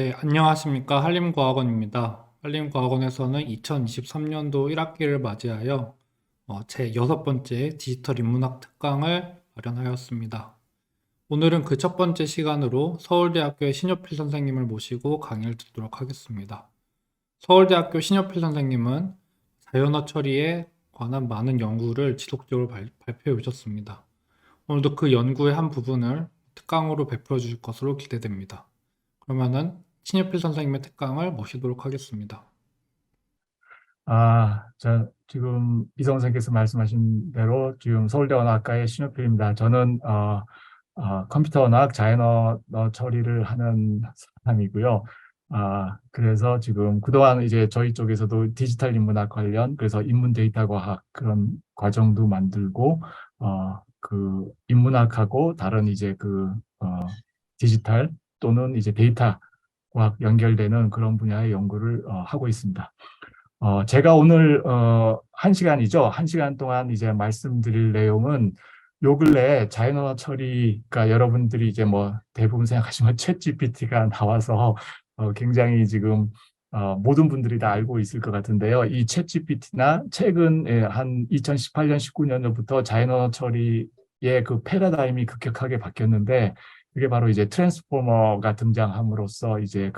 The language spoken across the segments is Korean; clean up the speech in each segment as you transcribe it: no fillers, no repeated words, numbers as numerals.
네, 안녕하십니까. 한림과학원입니다. 한림과학원에서는 2023년도 1학기를 맞이하여 제 여섯 번째 디지털 인문학 특강을 마련하였습니다. 오늘은 그 첫 번째 시간으로 서울대학교의 신효필 선생님을 모시고 강의를 듣도록 하겠습니다. 서울대학교 신효필 선생님은 자연어 처리에 관한 많은 연구를 지속적으로 발표해 오셨습니다. 오늘도 그 연구의 한 부분을 특강으로 베풀어 주실 것으로 기대됩니다. 그러면은 신예필 선생님의 특강을 모시도록 하겠습니다. 저 지금 이성 선생께서 말씀하신 대로 지금 서울대 언어학과의 신효필입니다. 저는 컴퓨터 언어학 자연어 처리를 하는 사람이고요. 그래서 지금 그동안 이제 저희 쪽에서도 디지털 인문학 관련 그래서 인문 데이터 과학 그런 과정도 만들고 그 인문학하고 다른 이제 디지털 또는 이제 데이터 과학 연결되는 그런 분야의 연구를 하고 있습니다. 제가 오늘 1시간이죠. 1시간 동안 이제 말씀드릴 내용은 요 근래 자연어 처리가 여러분들이 이제 뭐 대부분 생각하시면 챗 GPT가 나와서 굉장히 지금 모든 분들이 다 알고 있을 것 같은데요. 이 챗 GPT나 최근 한 2018년, 19년부터 자연어 처리의 그 패러다임이 급격하게 바뀌었는데 그게 바로 이제 트랜스포머가 등장함으로써 이제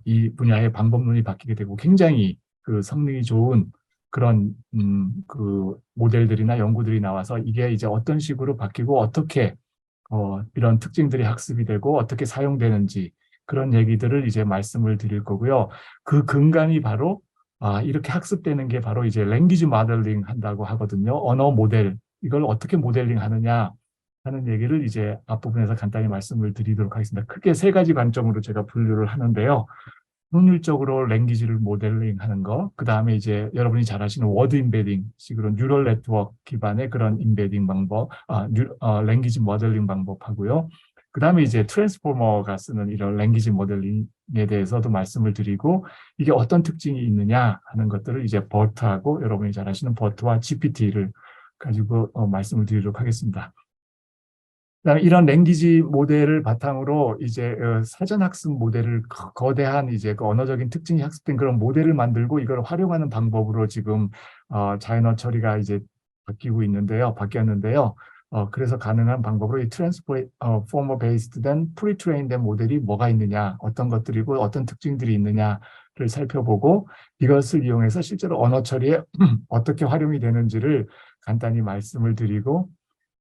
이 분야의 방법론이 바뀌게 되고 굉장히 그 성능이 좋은 그런 그 모델들이나 연구들이 나와서 이게 이제 어떤 식으로 바뀌고 어떻게 이런 특징들이 학습이 되고 어떻게 사용되는지 그런 얘기들을 이제 말씀을 드릴 거고요. 그 근간이 바로 이렇게 학습되는 게 바로 이제 랭귀지 모델링 한다고 하거든요. 언어 모델 이걸 어떻게 모델링 하느냐 하는 얘기를 이제 앞부분에서 간단히 말씀을 드리도록 하겠습니다. 크게 세 가지 관점으로 제가 분류를 하는데요. 확률적으로 랭귀지를 모델링하는 거, 그 다음에 이제 여러분이 잘 아시는 워드 인베딩 식으로 뉴럴 네트워크 기반의 그런 인베딩 방법, 랭귀지 모델링 방법하고요. 그 다음에 이제 트랜스포머가 쓰는 이런 랭귀지 모델링에 대해서도 말씀을 드리고 이게 어떤 특징이 있느냐 하는 것들을 이제 버트하고 여러분이 잘 아시는 버트와 GPT를 가지고 말씀을 드리도록 하겠습니다. 그다음에 이런 랭귀지 모델을 바탕으로 이제 사전 학습 모델을 거대한 이제 그 언어적인 특징이 학습된 그런 모델을 만들고 이걸 활용하는 방법으로 지금 자연어 처리가 이제 바뀌었는데요. 그래서 가능한 방법으로 이 트랜스포머 베이스드 된 프리트레인 된 모델이 뭐가 있느냐, 어떤 것들이고 어떤 특징들이 있느냐를 살펴보고 이것을 이용해서 실제로 언어 처리에 어떻게 활용이 되는지를 간단히 말씀을 드리고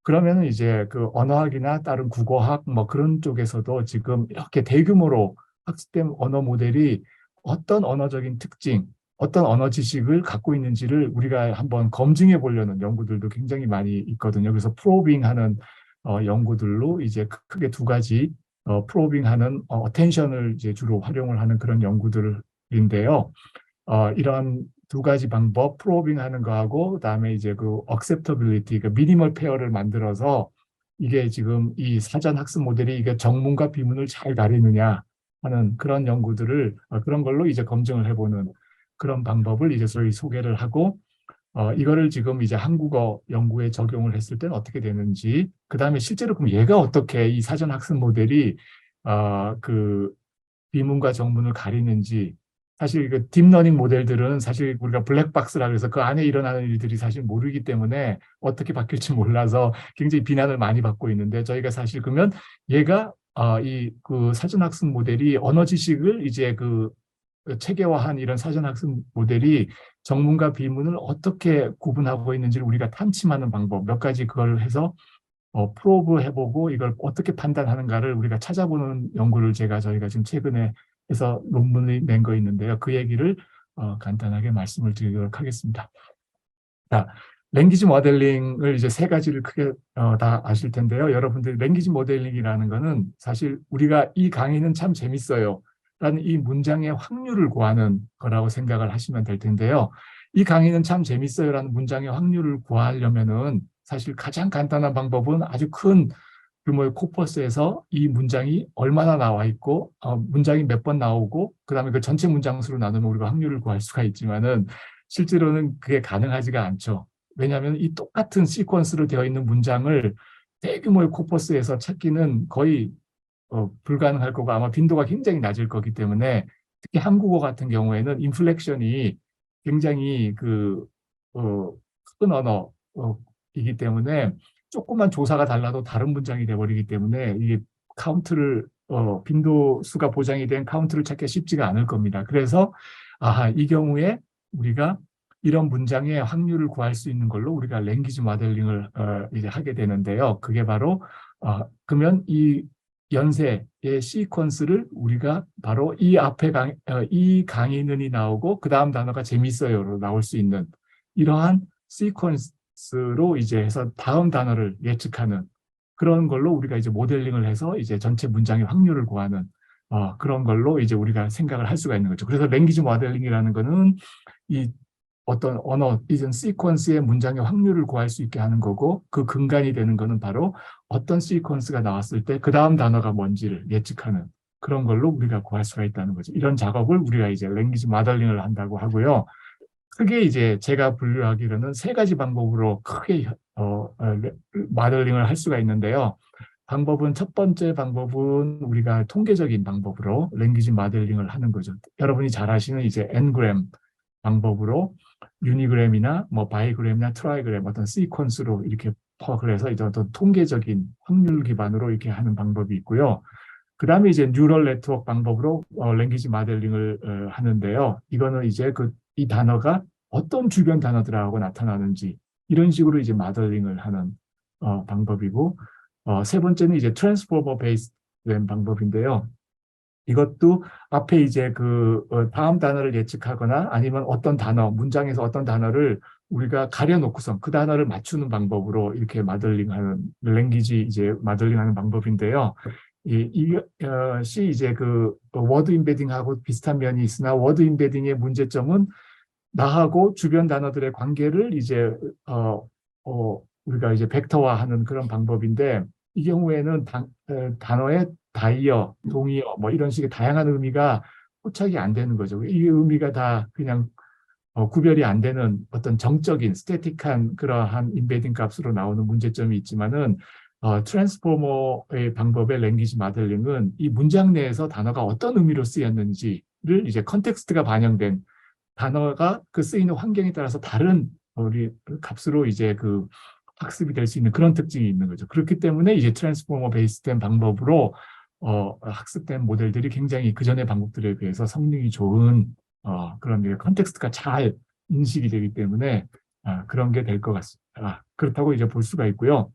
그러면 이제 그 언어학이나 다른 국어학 뭐 그런 쪽에서도 지금 이렇게 대규모로 학습된 언어 모델이 어떤 언어적인 특징, 어떤 언어 지식을 갖고 있는지를 우리가 한번 검증해 보려는 연구들도 굉장히 많이 있거든요. 그래서 프로빙하는 연구들로 이제 크게 두 가지 프로빙하는 어텐션을 이제 주로 활용을 하는 그런 연구들인데요. 이런 두 가지 방법, 프로빙 하는 거하고, 그다음에 이제 그 acceptability, 그 미니멀 페어를 만들어서 이게 지금 이 사전 학습 모델이 이게 정문과 비문을 잘 가리느냐 하는 그런 연구들을 그런 걸로 이제 검증을 해보는 그런 방법을 이제 저희 소개를 하고, 이거를 지금 이제 한국어 연구에 적용을 했을 때는 어떻게 되는지, 그다음에 실제로 그럼 얘가 어떻게 이 사전 학습 모델이 그 비문과 정문을 가리는지 사실 그 딥러닝 모델들은 사실 우리가 블랙박스라 그래서 그 안에 일어나는 일들이 사실 모르기 때문에 어떻게 바뀔지 몰라서 굉장히 비난을 많이 받고 있는데 저희가 사실 그러면 얘가 이 그 사전학습 모델이 언어 지식을 이제 그 체계화한 이런 사전학습 모델이 정문과 비문을 어떻게 구분하고 있는지를 우리가 탐침하는 방법 몇 가지 그걸 해서 프로브 해보고 이걸 어떻게 판단하는가를 우리가 찾아보는 연구를 저희가 지금 최근에 해서 논문을 낸 거 있는데요. 그 얘기를 간단하게 말씀을 드리도록 하겠습니다. 자, 랭귀지 모델링을 이제 세 가지를 크게 다 아실 텐데요. 여러분들 랭귀지 모델링이라는 거는 사실 우리가 이 강의는 참 재밌어요. 라는 이 문장의 확률을 구하는 거라고 생각을 하시면 될 텐데요. 이 강의는 참 재밌어요라는 문장의 확률을 구하려면은 사실 가장 간단한 방법은 아주 큰 규모의 코퍼스에서 이 문장이 얼마나 나와 있고 문장이 몇 번 나오고 그다음에 그 전체 문장 수로 나누면 우리가 확률을 구할 수가 있지만은 실제로는 그게 가능하지가 않죠. 왜냐하면 이 똑같은 시퀀스로 되어 있는 문장을 대규모의 코퍼스에서 찾기는 거의 불가능할 거고 아마 빈도가 굉장히 낮을 거기 때문에 특히 한국어 같은 경우에는 인플렉션이 굉장히 큰 언어이기 때문에 조금만 조사가 달라도 다른 문장이 돼버리기 때문에 이게 카운트를 빈도 수가 보장이 된 카운트를 찾기가 쉽지가 않을 겁니다. 그래서 이 경우에 우리가 이런 문장의 확률을 구할 수 있는 걸로 우리가 랭귀지 모델링을 이제 하게 되는데요. 그게 바로 그러면 이 연세의 시퀀스를 우리가 바로 이 앞에 이 강의는이 나오고 그 다음 단어가 재밌어요로 나올 수 있는 이러한 시퀀스로 이제 해서 다음 단어를 예측하는 그런 걸로 우리가 이제 모델링을 해서 이제 전체 문장의 확률을 구하는 그런 걸로 이제 우리가 생각을 할 수가 있는 거죠. 그래서 랭귀지 모델링이라는 거는 이 어떤 언어, 이전 시퀀스의 문장의 확률을 구할 수 있게 하는 거고 그 근간이 되는 거는 바로 어떤 시퀀스가 나왔을 때 그 다음 단어가 뭔지를 예측하는 그런 걸로 우리가 구할 수가 있다는 거죠. 이런 작업을 우리가 이제 랭귀지 모델링을 한다고 하고요. 크게 이제 제가 분류하기로는 세 가지 방법으로 크게 모델링을 할 수가 있는데요. 첫 번째 방법은 우리가 통계적인 방법으로 랭귀지 모델링을 하는 거죠. 여러분이 잘 아시는 이제 N그램 방법으로 유니그램이나 뭐 바이그램이나 트라이그램 어떤 시퀀스로 이렇게 파악을 해서 이제 어떤 통계적인 확률 기반으로 이렇게 하는 방법이 있고요. 그 다음에 이제 뉴럴 네트워크 방법으로 랭귀지 모델링을 하는데요. 이거는 이제 이 단어가 어떤 주변 단어들하고 나타나는지 이런 식으로 이제 모델링을 하는 방법이고 세 번째는 이제 트랜스포머 베이스드 방법인데요. 이것도 앞에 이제 다음 단어를 예측하거나 아니면 어떤 단어, 문장에서 어떤 단어를 우리가 가려놓고선 그 단어를 맞추는 방법으로 이렇게 모델링하는, 랭귀지 이제 모델링하는 방법인데요. 이것이 이제 워드 임베딩하고 비슷한 면이 있으나 워드 임베딩의 문제점은 나하고 주변 단어들의 관계를 이제 우리가 이제 벡터화하는 그런 방법인데 이 경우에는 단어의 다이어, 동의어 뭐 이런 식의 다양한 의미가 포착이 안 되는 거죠. 이 의미가 다 그냥 구별이 안 되는 어떤 정적인 스태틱한 그러한 임베딩 값으로 나오는 문제점이 있지만은 트랜스포머의 방법의 랭귀지 모델링은 이 문장 내에서 단어가 어떤 의미로 쓰였는지를 이제 컨텍스트가 반영된 단어가 쓰이는 환경에 따라서 다른 우리 값으로 이제 학습이 될 수 있는 그런 특징이 있는 거죠. 그렇기 때문에 이제 트랜스포머 베이스된 방법으로 학습된 모델들이 굉장히 그전의 방법들에 비해서 성능이 좋은 그런 컨텍스트가 잘 인식이 되기 때문에 그런 게 될 것 같습니다. 그렇다고 이제 볼 수가 있고요.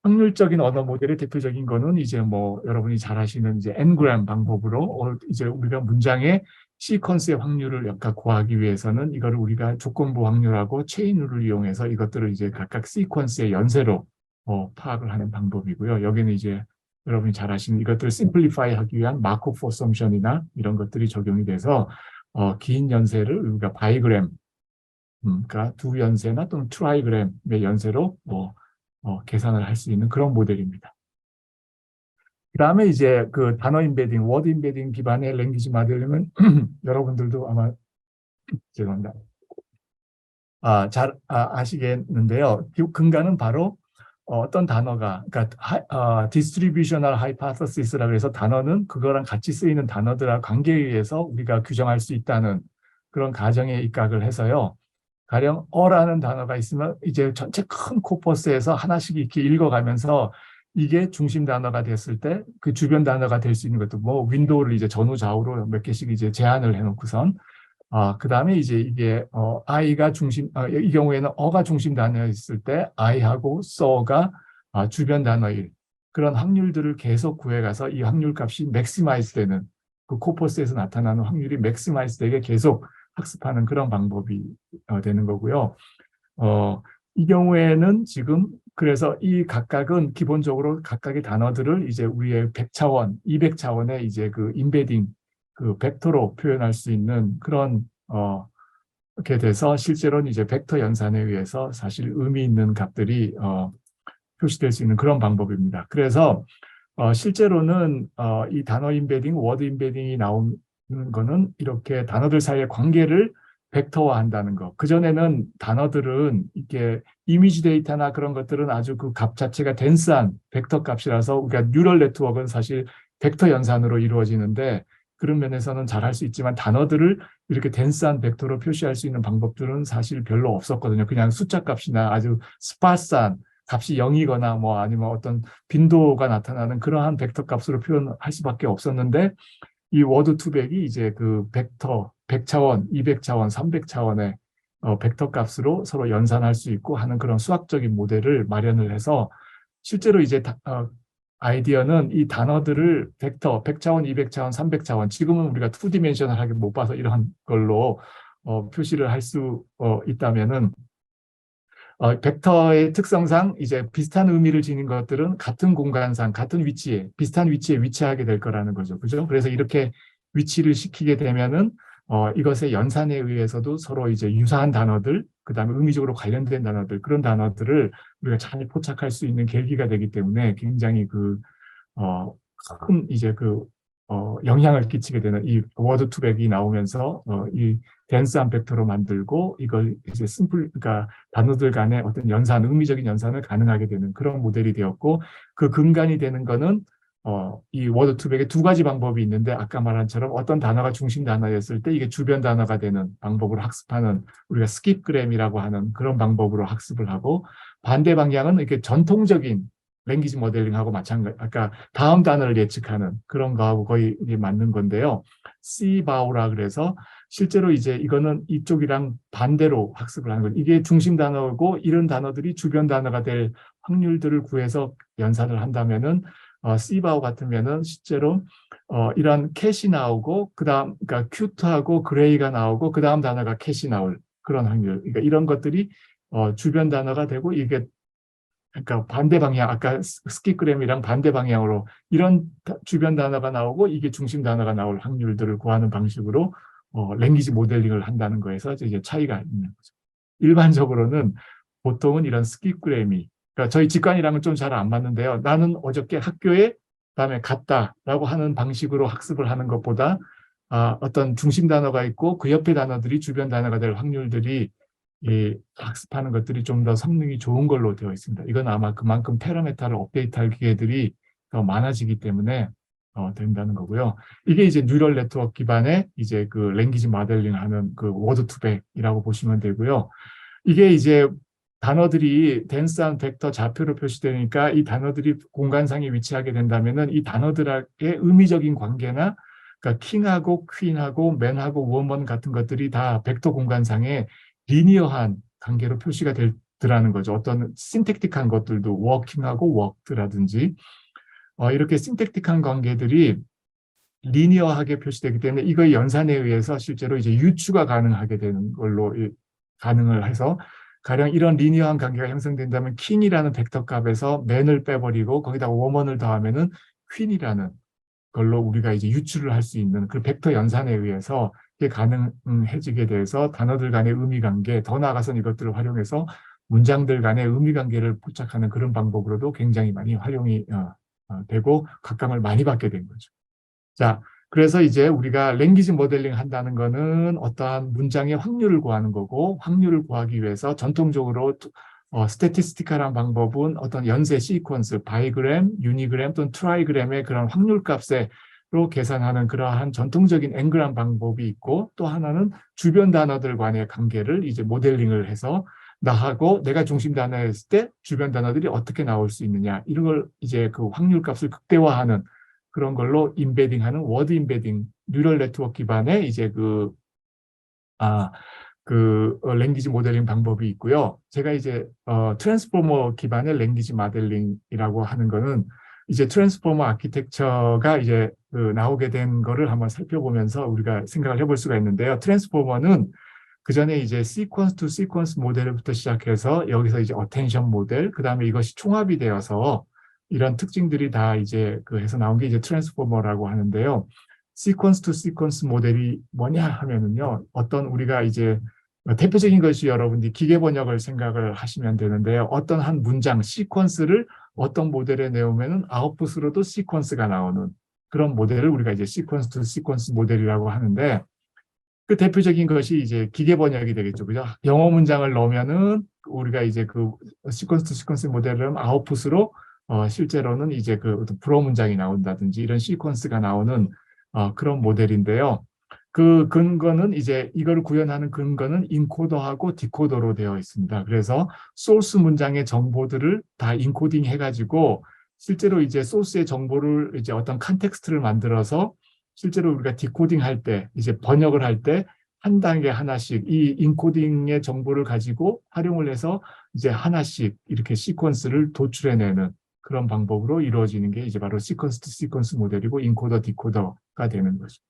확률적인 언어 모델의 대표적인 거는 이제 뭐 여러분이 잘 아시는 이제 N그램 방법으로 이제 우리가 문장의 시퀀스의 확률을 약간 구하기 위해서는 이거를 우리가 조건부 확률하고 체인룰을 이용해서 이것들을 이제 각각 시퀀스의 연세로 파악을 하는 방법이고요. 여기는 이제 여러분이 잘 아시는 이것들을 심플리파이 하기 위한 마코프 어썸션이나 이런 것들이 적용이 돼서 긴 연세를 우리가 바이그램, 그러니까 두 연세나 또는 트라이그램의 연세로 계산을 할 수 있는 그런 모델입니다. 그 다음에 이제 단어 임베딩, 워드 임베딩 기반의 랭귀지 모델링은 여러분들도 아마 죄송합니다. 잘 아시겠는데요. 근간은 바로 어떤 단어가, 그러니까 distributional hypothesis라고 해서 단어는 그거랑 같이 쓰이는 단어들과 관계에 의해서 우리가 규정할 수 있다는 그런 가정에 입각을 해서요. 가령 어라는 단어가 있으면 이제 전체 큰 코퍼스에서 하나씩 이렇게 읽어가면서 이게 중심 단어가 됐을 때 그 주변 단어가 될 수 있는 것도 뭐 윈도우를 이제 전후 좌우로 몇 개씩 이제 제한을 해놓고선 그 다음에 이제 이게 I가 중심, 이 경우에는 어가 중심 단어였을 때 I하고 so가 주변 단어일 그런 확률들을 계속 구해가서 이 확률 값이 맥시마이즈 되는 그 코퍼스에서 나타나는 확률이 맥시마이즈 되게 계속 학습하는 그런 방법이 되는 거고요. 이 경우에는 지금 그래서 이 각각은 기본적으로 각각의 단어들을 이제 우리의 100차원, 200차원의 이제 임베딩 벡터로 표현할 수 있는 그런 이렇게 돼서 실제로는 이제 벡터 연산에 의해서 사실 의미 있는 값들이 표시될 수 있는 그런 방법입니다. 그래서 실제로는 이 단어 임베딩, 워드 임베딩이 나오는 거는 이렇게 단어들 사이의 관계를 벡터화한다는 거. 그전에는 단어들은 이게 이미지 데이터나 그런 것들은 아주 그 값 자체가 덴스한 벡터 값이라서 우리가 뉴럴 네트워크는 사실 벡터 연산으로 이루어지는데 그런 면에서는 잘할 수 있지만 단어들을 이렇게 덴스한 벡터로 표시할 수 있는 방법들은 사실 별로 없었거든요. 그냥 숫자 값이나 아주 스파스한 값이 0이거나 뭐 아니면 어떤 빈도가 나타나는 그러한 벡터 값으로 표현할 수밖에 없었는데 이 워드 투백이 이제 그 벡터 100차원, 200차원, 300차원의 벡터 값으로 서로 연산할 수 있고 하는 그런 수학적인 모델을 마련을 해서 실제로 이제 아이디어는 이 단어들을 벡터 100차원, 200차원, 300차원 지금은 우리가 투디멘셔널하게 못 봐서 이런 걸로 표시를 할 수 있다면은 벡터의 특성상 이제 비슷한 의미를 지닌 것들은 같은 공간상, 같은 위치에, 비슷한 위치에 위치하게 될 거라는 거죠. 그죠? 그래서 이렇게 위치를 시키게 되면은, 이것의 연산에 의해서도 서로 이제 유사한 단어들, 그 다음에 의미적으로 관련된 단어들, 그런 단어들을 우리가 잘 포착할 수 있는 계기가 되기 때문에 굉장히 큰 이제 영향을 끼치게 되는 이 워드 투백이 나오면서 이 덴스한 벡터로 만들고 이걸 이제 그러니까 단어들 간의 어떤 연산, 의미적인 연산을 가능하게 되는 그런 모델이 되었고 그 근간이 되는 거는 이 워드 투백의 두 가지 방법이 있는데 아까 말한 처럼 어떤 단어가 중심 단어였을 때 이게 주변 단어가 되는 방법으로 학습하는 우리가 스킵그램이라고 하는 그런 방법으로 학습을 하고 반대 방향은 이렇게 전통적인 랭귀지 모델링하고 마찬가지, 아까 다음 단어를 예측하는 그런 거하고 거의 이게 맞는 건데요. C바우라 그래서 실제로 이제 이거는 이쪽이랑 반대로 학습을 하는 거죠. 이게 중심 단어고 이런 단어들이 주변 단어가 될 확률들을 구해서 연산을 한다면은 C바우 같으면은 실제로 이런 캣이 나오고 그다음 그러니까 큐트하고 그레이가 나오고 그다음 단어가 캣이 나올 그런 확률. 그러니까 이런 것들이 주변 단어가 되고 이게 그러니까 반대 방향, 아까 스키그램이랑 반대 방향으로 이런 주변 단어가 나오고 이게 중심 단어가 나올 확률들을 구하는 방식으로 랭귀지 모델링을 한다는 거에서 이제 차이가 있는 거죠. 일반적으로는 보통은 이런 스키그램이, 그러니까 저희 직관이랑은 좀 잘 안 맞는데요. 나는 어저께 학교에 그다음에 갔다라고 하는 방식으로 학습을 하는 것보다 어떤 중심 단어가 있고 그 옆에 단어들이 주변 단어가 될 확률들이 학습하는 것들이 좀 더 성능이 좋은 걸로 되어 있습니다. 이건 아마 그만큼 페라메타를 업데이트할 기회들이 더 많아지기 때문에 된다는 거고요. 이게 이제 뉴럴 네트워크 기반의 이제 그 랭귀지 모델링 하는 그 워드 투백이라고 보시면 되고요. 이게 이제 단어들이 덴스한 벡터 좌표로 표시되니까 이 단어들이 공간상에 위치하게 된다면은 이 단어들의 의미적인 관계나 그러니까 킹하고 퀸하고 맨하고 워먼 같은 것들이 다 벡터 공간상에 리니어한 관계로 표시가 되더라는 거죠. 어떤 신택틱한 것들도 워킹하고 워크라든지 이렇게 신택틱한 관계들이 리니어하게 표시되기 때문에 이거의 연산에 의해서 실제로 이제 유추가 가능하게 되는 걸로 가능을 해서 가령 이런 리니어한 관계가 형성된다면 킹이라는 벡터 값에서 맨을 빼버리고 거기다가 워먼을 더하면은 퀸이라는 걸로 우리가 이제 유추를 할 수 있는 그 벡터 연산에 의해서 이게 가능해지게 돼서 단어들 간의 의미 관계, 더 나아가서는 이것들을 활용해서 문장들 간의 의미 관계를 포착하는 그런 방법으로도 굉장히 많이 활용이 되고 각광을 많이 받게 된 거죠. 자, 그래서 이제 우리가 랭귀지 모델링 한다는 거는 어떠한 문장의 확률을 구하는 거고 확률을 구하기 위해서 전통적으로 스태티스티컬한 방법은 어떤 연쇄 시퀀스, 바이그램, 유니그램 또는 트라이그램의 그런 확률 값으로 계산하는 그러한 전통적인 앵그람 방법이 있고 또 하나는 주변 단어들 간의 관계를 이제 모델링을 해서 나하고 내가 중심 단어였을 때 주변 단어들이 어떻게 나올 수 있느냐 이런 걸 이제 그 확률 값을 극대화하는 그런 걸로 인베딩하는 워드 인베딩 뉴럴 네트워크 기반의 이제 랭귀지 모델링 방법이 있고요. 제가 이제 트랜스포머 기반의 랭귀지 모델링이라고 하는 거는 이제 트랜스포머 아키텍처가 이제 나오게 된 거를 한번 살펴보면서 우리가 생각을 해볼 수가 있는데요. 트랜스포머는 그 전에 이제 시퀀스 투 시퀀스 모델부터 시작해서 여기서 이제 어텐션 모델, 그 다음에 이것이 총합이 되어서 이런 특징들이 다 이제 해서 나온 게 이제 트랜스포머라고 하는데요. 시퀀스 투 시퀀스 모델이 뭐냐 하면은요, 어떤 우리가 이제 대표적인 것이 여러분들이 기계 번역을 생각을 하시면 되는데요. 어떤 한 문장, 시퀀스를 어떤 모델에 내오면은 아웃풋으로도 시퀀스가 나오는 그런 모델을 우리가 이제 시퀀스 투 시퀀스 모델이라고 하는데 그 대표적인 것이 이제 기계 번역이 되겠죠. 그죠? 영어 문장을 넣으면은 우리가 이제 그 시퀀스 투 시퀀스 모델을 아웃풋으로 실제로는 이제 그 어떤 불어 문장이 나온다든지 이런 시퀀스가 나오는 그런 모델인데요. 그 근거는 이제 이걸 구현하는 근거는 인코더하고 디코더로 되어 있습니다. 그래서 소스 문장의 정보들을 다 인코딩 해가지고 실제로 이제 소스의 정보를 이제 어떤 컨텍스트를 만들어서 실제로 우리가 디코딩 할 때 이제 번역을 할 때 한 단계 하나씩 이 인코딩의 정보를 가지고 활용을 해서 이제 하나씩 이렇게 시퀀스를 도출해내는 그런 방법으로 이루어지는 게 이제 바로 시퀀스 투 시퀀스 모델이고 인코더 디코더가 되는 거죠.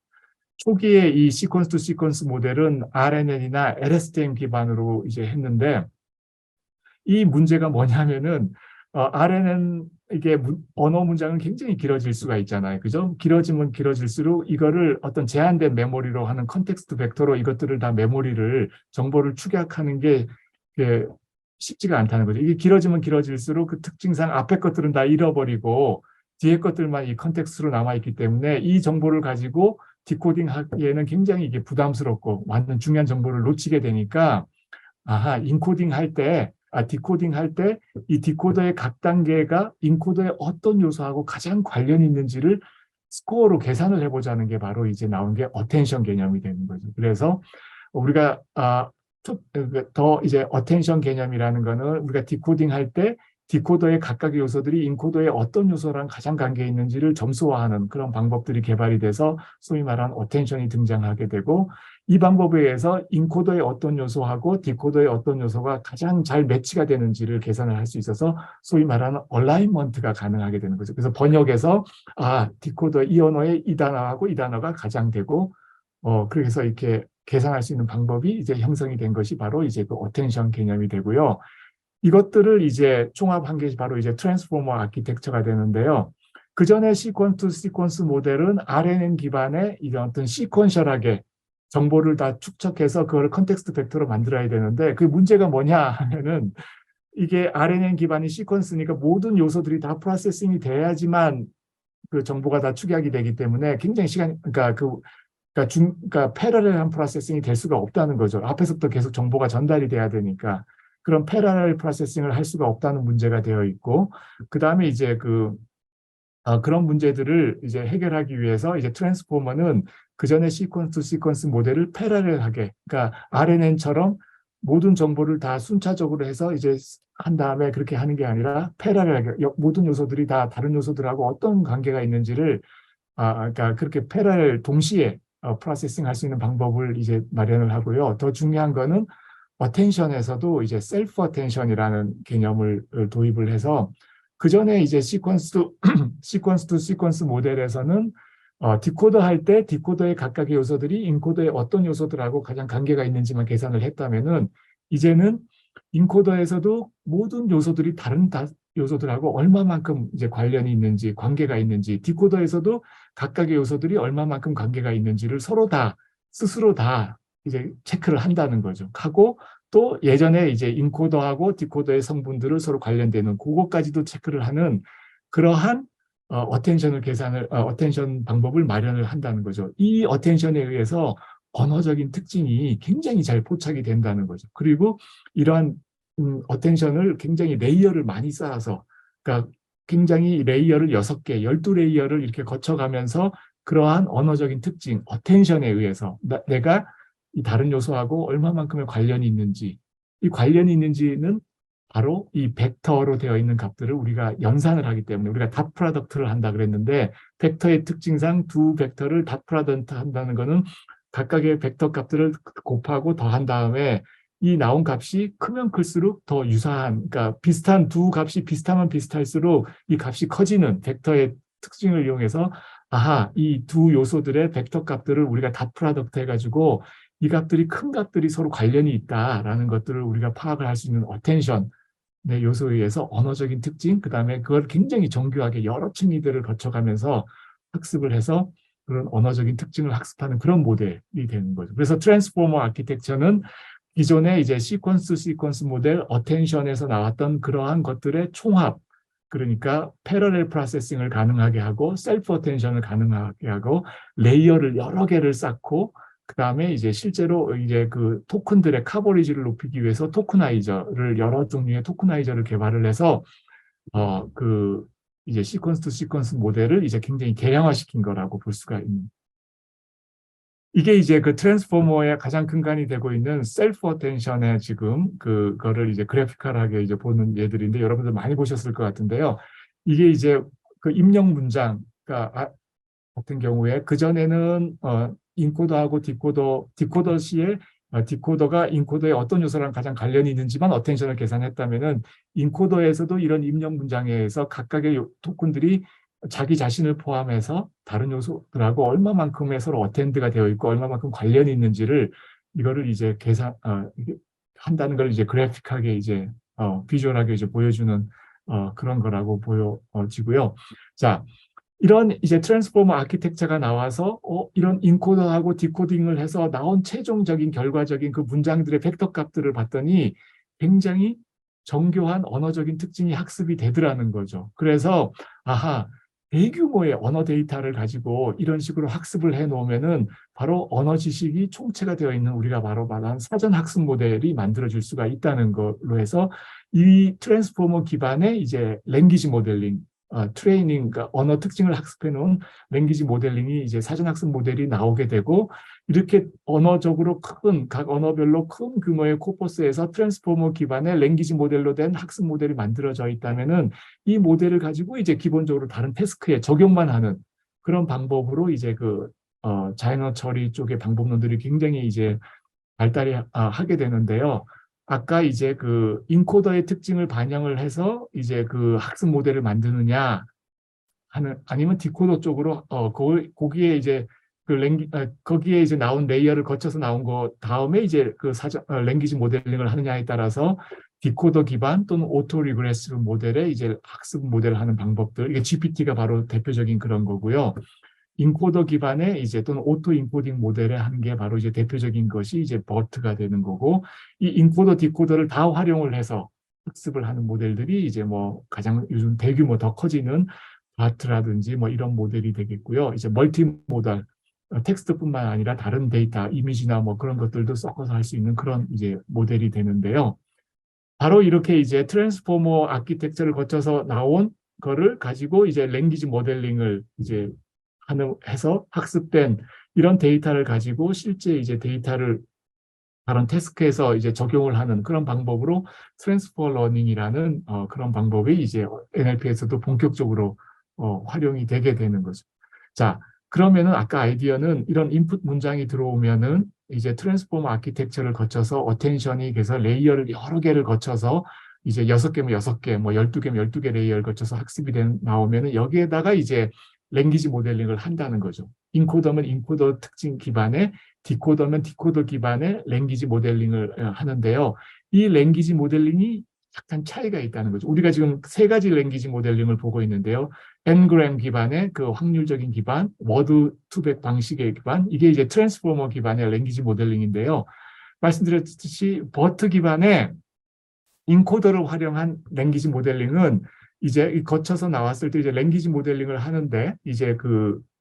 초기에 이 시퀀스 투 시퀀스 모델은 RNN이나 LSTM 기반으로 이제 했는데 이 문제가 뭐냐면은 RNN 이게 언어 문장은 굉장히 길어질 수가 있잖아요. 그죠? 길어지면 길어질수록 이거를 어떤 제한된 메모리로 하는 컨텍스트 벡터로 이것들을 다 메모리를 정보를 축약하는 게 쉽지가 않다는 거죠. 이게 길어지면 길어질수록 그 특징상 앞에 것들은 다 잃어버리고 뒤에 것들만 이 컨텍스트로 남아있기 때문에 이 정보를 가지고 디코딩 하기에는 굉장히 이게 부담스럽고 완전 중요한 정보를 놓치게 되니까 인코딩 할 때, 디코딩 할 때 이 디코더의 각 단계가 인코더의 어떤 요소하고 가장 관련이 있는지를 스코어로 계산을 해보자는 게 바로 이제 나온 게 어텐션 개념이 되는 거죠. 그래서 우리가 더 이제 어텐션 개념이라는 거는 우리가 디코딩 할 때 디코더의 각각의 요소들이 인코더의 어떤 요소랑 가장 관계 있는지를 점수화하는 그런 방법들이 개발이 돼서 소위 말하는 어텐션이 등장하게 되고 이 방법에 의해서 인코더의 어떤 요소하고 디코더의 어떤 요소가 가장 잘 매치가 되는지를 계산을 할 수 있어서 소위 말하는 얼라인먼트가 가능하게 되는 거죠. 그래서 번역에서 디코더 이 언어의 이 단어하고 이 단어가 가장 되고 그래서 이렇게 계산할 수 있는 방법이 이제 형성이 된 것이 바로 이제 그 어텐션 개념이 되고요. 이것들을 이제 총합한 게 바로 이제 트랜스포머 아키텍처가 되는데요. 그 전에 시퀀스 투 시퀀스 모델은 RNN 기반의 이런 어떤 시퀀셜하게 정보를 다 축적해서 그걸 컨텍스트 벡터로 만들어야 되는데 그 문제가 뭐냐 하면은 이게 RNN 기반의 시퀀스니까 모든 요소들이 다 프로세싱이 돼야지만 그 정보가 다 축약이 되기 때문에 굉장히 그러니까 패러렐한 프로세싱이 될 수가 없다는 거죠. 앞에서부터 계속 정보가 전달이 돼야 되니까 그런 패러렐 프로세싱을 할 수가 없다는 문제가 되어 있고 그 다음에 이제 그런 문제들을 이제 해결하기 위해서 이제 트랜스포머는 그 전에 시퀀스 투 시퀀스 모델을 패러렐하게 그러니까 RNN처럼 모든 정보를 다 순차적으로 해서 이제 한 다음에 그렇게 하는 게 아니라 패러렐하게 모든 요소들이 다 다른 요소들하고 어떤 관계가 있는지를 그러니까 그렇게 패러렐 동시에 프로세싱 할 수 있는 방법을 이제 마련을 하고요. 더 중요한 거는 어텐션에서도 이제 셀프 어텐션이라는 개념을 도입을 해서 그 전에 이제 시퀀스 투 시퀀스 모델에서는 디코더 할 때 디코더의 각각의 요소들이 인코더의 어떤 요소들하고 가장 관계가 있는지만 계산을 했다면은 이제는 인코더에서도 모든 요소들이 다른 요소들하고 얼마만큼 이제 관련이 있는지 관계가 있는지 디코더에서도 각각의 요소들이 얼마만큼 관계가 있는지를 서로 다 스스로 다 이제 체크를 한다는 거죠. 하고 또 예전에 이제 인코더하고 디코더의 성분들을 서로 관련되는 그것까지도 체크를 하는 그러한 어텐션 방법을 마련을 한다는 거죠. 이 어텐션에 의해서 언어적인 특징이 굉장히 잘 포착이 된다는 거죠. 그리고 이러한 어텐션을 굉장히 레이어를 많이 쌓아서 그러니까 굉장히 레이어를 6개, 12레이어를 이렇게 거쳐가면서 그러한 언어적인 특징, 어텐션에 의해서 내가 이 다른 요소하고 얼마만큼의 관련이 있는지 이 관련이 있는지는 바로 이 벡터로 되어 있는 값들을 우리가 연산을 하기 때문에 우리가 닷 프로덕트를 한다 그랬는데 벡터의 특징상 두 벡터를 닷 프로덕트 한다는 것은 각각의 벡터 값들을 곱하고 더한 다음에 이 나온 값이 크면 클수록 더 유사한 그러니까 비슷한 두 값이 비슷하면 비슷할수록 이 값이 커지는 벡터의 특징을 이용해서 이 두 요소들의 벡터 값들을 우리가 닷 프로덕트 해가지고 이 값들이 큰 값들이 서로 관련이 있다라는 것들을 우리가 파악을 할 수 있는 어텐션 요소에 의해서 언어적인 특징, 그 다음에 그걸 굉장히 정교하게 여러 층위들을 거쳐가면서 학습을 해서 그런 언어적인 특징을 학습하는 그런 모델이 되는 거죠. 그래서 트랜스포머 아키텍처는 기존의 이제 시퀀스 모델 어텐션에서 나왔던 그러한 것들의 총합, 그러니까 패러렐 프로세싱을 가능하게 하고 셀프 어텐션을 가능하게 하고 레이어를 여러 개를 쌓고 그 다음에 이제 실제로 이제 그 토큰들의 커버리지를 높이기 위해서 토크나이저를 여러 종류의 토크나이저를 개발을 해서 그 이제 시퀀스 투 시퀀스 모델을 이제 굉장히 개량화시킨 거라고 볼 수가 있는. 이게 이제 그 트랜스포머의 가장 근간이 되고 있는 셀프 어텐션의 지금 그거를 이제 그래피컬하게 이제 보는 예들인데 여러분들 많이 보셨을 것 같은데요. 이게 이제 그 입력 문장 같은 경우에 그전에는 인코더하고 디코더 시에 디코더가 인코더의 어떤 요소랑 가장 관련이 있는지만 어텐션을 계산했다면은 인코더에서도 이런 입력 문장에 의해서 각각의 토큰들이 자기 자신을 포함해서 다른 요소들하고 얼마만큼의 서로 어텐드가 되어 있고 얼마만큼 관련이 있는지를 이거를 이제 한다는 걸 이제 그래픽하게 이제 비주얼하게 이제 보여주는 그런 거라고 보여지고요. 자, 이런 이제 트랜스포머 아키텍처가 나와서 이런 인코더하고 디코딩을 해서 나온 최종적인 결과적인 그 문장들의 벡터 값들을 봤더니 굉장히 정교한 언어적인 특징이 학습이 되더라는 거죠. 그래서 아하, 대규모의 언어 데이터를 가지고 이런 식으로 학습을 해 놓으면은 바로 언어 지식이 총체가 되어 있는 우리가 바로 말한 사전 학습 모델이 만들어질 수가 있다는 걸로 해서 이 트랜스포머 기반의 이제 랭귀지 모델링 트레이닝, 그러니까 언어 특징을 학습해 놓은 랭귀지 모델링이 이제 사전학습 모델이 나오게 되고 이렇게 언어적으로 각 언어별로 큰 규모의 코퍼스에서 트랜스포머 기반의 랭귀지 모델로 된 학습 모델이 만들어져 있다면은 이 모델을 가지고 이제 기본적으로 다른 태스크에 적용만 하는 그런 방법으로 이제 자연어 처리 쪽의 방법론들이 굉장히 이제 발달이 하게 되는데요. 아까 이제 그 인코더의 특징을 반영을 해서 이제 그 학습 모델을 만드느냐 아니면 디코더 쪽으로 거기에 이제 거기에 이제 나온 레이어를 거쳐서 나온 거 다음에 이제 랭귀지 모델링을 하느냐에 따라서 디코더 기반 또는 오토 리그레시브 모델의 이제 학습 모델을 하는 방법들 이게 GPT가 바로 대표적인 그런 거고요. 인코더 기반의 이제 또는 오토 인코딩 모델에 하는 게 바로 이제 대표적인 것이 이제 버트가 되는 거고 이 인코더 디코더를 다 활용을 해서 학습을 하는 모델들이 이제 뭐 가장 요즘 대규모 더 커지는 바트라든지 뭐 이런 모델이 되겠고요. 이제 멀티모달 텍스트뿐만 아니라 다른 데이터, 이미지나 뭐 그런 것들도 섞어서 할 수 있는 그런 이제 모델이 되는데요. 바로 이렇게 이제 트랜스포머 아키텍처를 거쳐서 나온 거를 가지고 이제 랭귀지 모델링을 이제 해서 학습된 이런 데이터를 가지고 실제 이제 데이터를 다른 태스크에서 이제 적용을 하는 그런 방법으로 트랜스퍼 러닝이라는 그런 방법이 이제 NLP에서도 본격적으로 활용이 되게 되는 거죠. 자, 그러면은 아까 아이디어는 이런 인풋 문장이 들어오면은 이제 트랜스포머 아키텍처를 거쳐서 어텐션이 그래서 레이어를 여러 개를 거쳐서 이제 6개면 6개, 뭐 12개면 12개 레이어를 거쳐서 학습이 나오면은 여기에다가 이제 랭귀지 모델링을 한다는 거죠. 인코더면 인코더 특징 기반의 디코더면 디코더 기반의 랭귀지 모델링을 하는데요. 이 랭귀지 모델링이 약간 차이가 있다는 거죠. 우리가 지금 3가지 랭귀지 모델링을 보고 있는데요. Ngram 기반의 그 확률적인 기반, 워드 투백 방식의 기반, 이게 이제 트랜스포머 기반의 랭귀지 모델링인데요. 말씀드렸듯이 버트 기반의 인코더를 활용한 랭귀지 모델링은 이제 거쳐서 나왔을 때 이제 랭귀지 모델링을 하는데 이제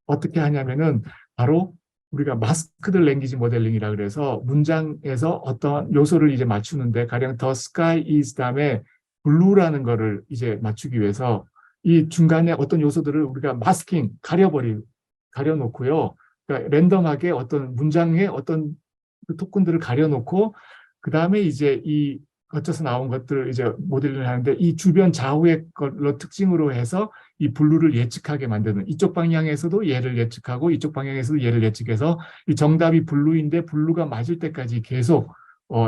어떻게 하냐면은 바로 우리가 마스크드 랭귀지 모델링이라 그래서 문장에서 어떤 요소를 이제 맞추는데 가령 the sky is 다음에 blue라는 거를 이제 맞추기 위해서 이 중간에 어떤 요소들을 우리가 마스킹 가려놓고요. 그러니까 랜덤하게 어떤 문장에 어떤 토큰들을 가려놓고 그 다음에 이제 이 거쳐서 나온 것들을 이제 모델링을 하는데 이 주변 좌우의 걸로 특징으로 해서 이 블루를 예측하게 만드는 이쪽 방향에서도 얘를 예측하고 이쪽 방향에서도 얘를 예측해서 이 정답이 블루인데 블루가 맞을 때까지 계속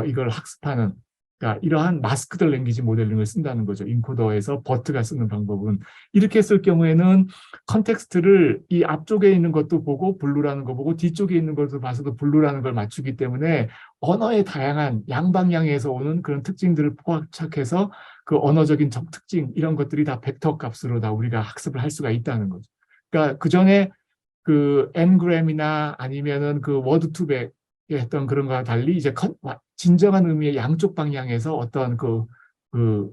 이걸 학습하는 그러니까 이러한 마스크드 랭귀지 모델링을 쓴다는 거죠. 인코더에서 버트가 쓰는 방법은 이렇게 쓸 경우에는 컨텍스트를 이 앞쪽에 있는 것도 보고 블루라는 거 보고 뒤쪽에 있는 것도 봐서도 블루라는 걸 맞추기 때문에 언어의 다양한 양방향에서 오는 그런 특징들을 포착해서 그 언어적인 특징 이런 것들이 다 벡터 값으로 다 우리가 학습을 할 수가 있다는 거죠. 그러니까 그 전에 그 N그램이나 아니면은 그 워드 투백에 했던 그런 거와 달리 이제 진정한 의미의 양쪽 방향에서 어떤 그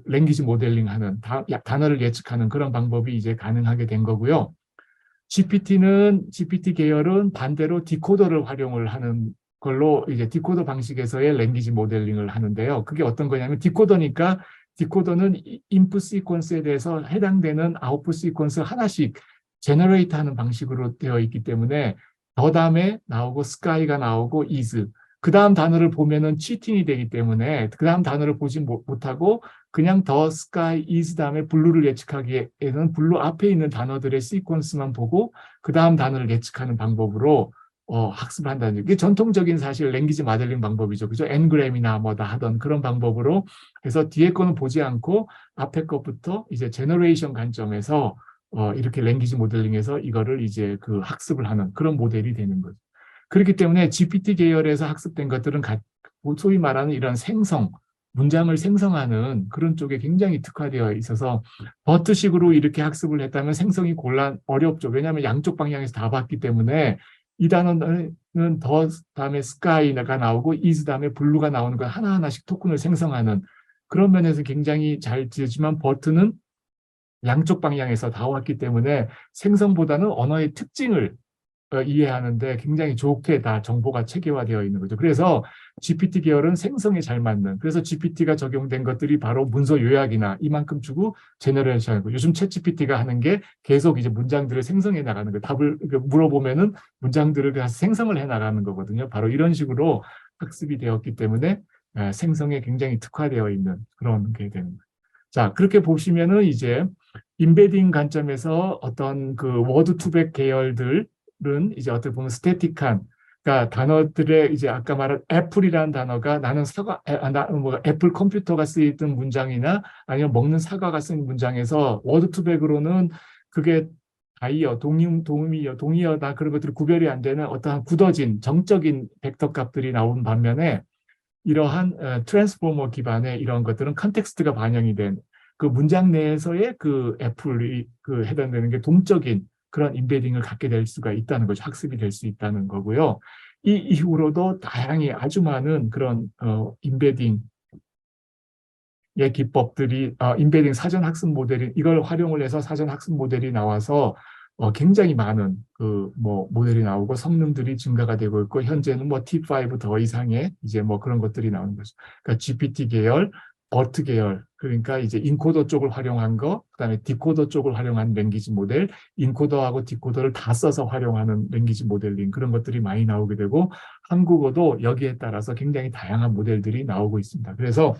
랭귀지 모델링하는 단어를 예측하는 그런 방법이 이제 가능하게 된 거고요. GPT 계열은 반대로 디코더를 활용을 하는 걸로 이제 디코더 방식에서의 랭귀지 모델링을 하는데요. 그게 어떤 거냐면 디코더니까 디코더는 인풋 시퀀스에 대해서 해당되는 아웃풋 시퀀스 하나씩 제너레이트 하는 방식으로 되어 있기 때문에 더 다음에 나오고 sky가 나오고 is 그 다음 단어를 보면은 치팅이 되기 때문에 그 다음 단어를 보지 못하고 그냥 더 sky is 다음에 blue를 예측하기에는 블루 앞에 있는 단어들의 시퀀스만 보고 그 다음 단어를 예측하는 방법으로 학습을 한다는 게 전통적인 사실 랭귀지 모델링 방법이죠. 그죠? N그램이나 뭐다 하던 그런 방법으로 해서 뒤에 거는 보지 않고 앞에 것부터 이제 제너레이션 관점에서 이렇게 랭귀지 모델링에서 이거를 이제 그 학습을 하는 그런 모델이 되는 거죠. 그렇기 때문에 GPT 계열에서 학습된 것들은 소위 말하는 이런 생성, 문장을 생성하는 그런 쪽에 굉장히 특화되어 있어서 버트식으로 이렇게 학습을 했다면 생성이 어렵죠. 왜냐하면 양쪽 방향에서 다 봤기 때문에 이 단어는 더 다음에 sky가 나오고 is 다음에 blue가 나오는 걸 하나하나씩 토큰을 생성하는 그런 면에서 굉장히 잘 지었지만 버트는 양쪽 방향에서 다 왔기 때문에 생성보다는 언어의 특징을 이해하는데 굉장히 좋게 다 정보가 체계화되어 있는 거죠. 그래서 GPT 계열은 생성에 잘 맞는 그래서 GPT가 적용된 것들이 바로 문서 요약이나 이만큼 주고 제너레이션이고 요즘 챗 GPT가 하는 게 계속 이제 문장들을 생성해 나가는 거예요. 답을 물어보면은 문장들을 그냥 생성을 해 나가는 거거든요. 바로 이런 식으로 학습이 되었기 때문에 생성에 굉장히 특화되어 있는 그런 게 되는 거예요. 자, 그렇게 보시면은 이제 인베딩 관점에서 어떤 그 워드 투백 계열들 이제 어떻게 보면 스태틱한 그러니까 단어들의 이제 아까 말한 애플이라는 단어가 나는 뭐 애플 컴퓨터가 쓰이던 문장이나 아니면 먹는 사과가 쓰인 문장에서 워드 투백으로는 그게 다이어, 동의어다 그런 것들이 구별이 안 되는 어떠한 굳어진 정적인 벡터 값들이 나온 반면에 이러한 트랜스포머 기반의 이런 것들은 컨텍스트가 반영이 된 그 문장 내에서의 그 애플이 그 해당되는 게 동적인 그런 인베딩을 갖게 될 수가 있다는 거죠. 학습이 될 수 있다는 거고요. 이 이후로도 다양히 아주 많은 그런 인베딩의 기법들이 인베딩 사전 학습 모델이 이걸 활용을 해서 사전 학습 모델이 나와서 굉장히 많은 그 뭐 모델이 나오고 성능들이 증가가 되고 있고 현재는 뭐 T5 더 이상의 이제 뭐 그런 것들이 나오는 거죠. 그러니까 GPT 계열, 버트 계열 그러니까 이제 인코더 쪽을 활용한 거, 그다음에 디코더 쪽을 활용한 랭귀지 모델, 인코더하고 디코더를 다 써서 활용하는 랭귀지 모델링 그런 것들이 많이 나오게 되고 한국어도 여기에 따라서 굉장히 다양한 모델들이 나오고 있습니다. 그래서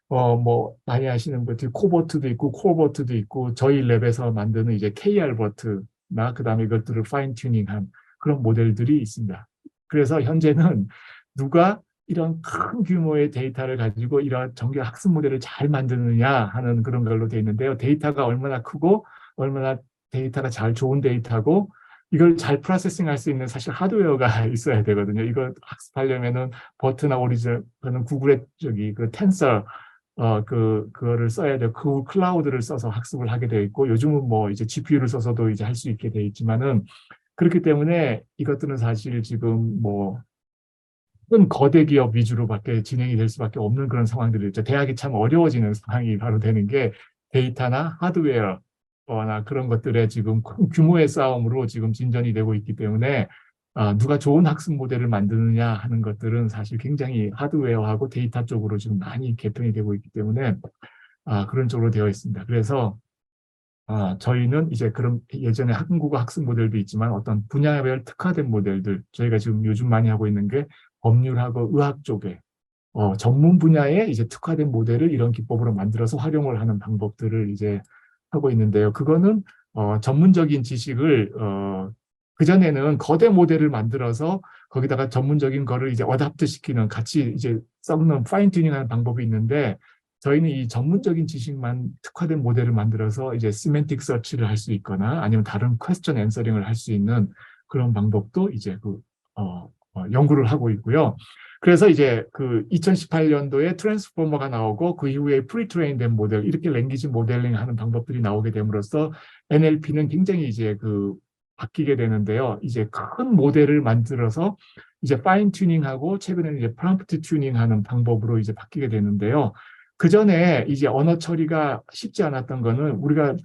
뭐 많이 아시는 것들이 코버트도 있고 콜버트도 있고 저희 랩에서 만드는 이제 KR버트나 그다음에 이것들을 파인 튜닝한 그런 모델들이 있습니다. 그래서 현재는 누가 이런 큰 규모의 데이터를 가지고 이런 정규 학습 모델을 잘 만드느냐 하는 그런 걸로 되어 있는데요. 데이터가 얼마나 크고 얼마나 데이터가 잘 좋은 데이터고 이걸 잘 프로세싱할 수 있는 사실 하드웨어가 있어야 되거든요. 이걸 학습하려면은 버트나 오리지널 구글의 저기 그 텐서 그거를 써야 되고 그 클라우드를 써서 학습을 하게 되어 있고 요즘은 뭐 이제 GPU를 써서도 이제 할 수 있게 되어 있지만은 그렇기 때문에 이것들은 사실 지금 뭐 큰 거대 기업 위주로밖에 진행이 될 수밖에 없는 그런 상황들이 있죠. 대학이 참 어려워지는 상황이 바로 되는 게 데이터나 하드웨어나 그런 것들의 지금 큰 규모의 싸움으로 지금 진전이 되고 있기 때문에 누가 좋은 학습 모델을 만드느냐 하는 것들은 사실 굉장히 하드웨어하고 데이터 쪽으로 지금 많이 개편이 되고 있기 때문에 그런 쪽으로 되어 있습니다. 그래서 저희는 이제 그런 예전에 한국어 학습 모델도 있지만 어떤 분야별 특화된 모델들 저희가 지금 요즘 많이 하고 있는 게 법률하고 의학 쪽에 전문 분야에 이제 특화된 모델을 이런 기법으로 만들어서 활용을 하는 방법들을 이제 하고 있는데요. 그거는 전문적인 지식을 그전에는 거대 모델을 만들어서 거기다가 전문적인 거를 이제 어답트 시키는 같이 이제 섞는 파인 튜닝하는 방법이 있는데 저희는 이 전문적인 지식만 특화된 모델을 만들어서 이제 시멘틱 서치를 할 수 있거나 아니면 다른 퀘스천 앤서링을 할 수 있는 그런 방법도 이제 연구를 하고 있고요. 그래서 이제 그 2018년도에 트랜스포머가 나오고 그 이후에 프리트레인된 모델 이렇게 랭귀지 모델링 하는 방법들이 나오게 됨으로써 NLP는 굉장히 이제 바뀌게 되는데요. 이제 큰 모델을 만들어서 이제 파인 튜닝하고 최근에는 이제 프롬프트 튜닝하는 방법으로 이제 바뀌게 되는데요. 그 전에 이제 언어 처리가 쉽지 않았던 거는 우리가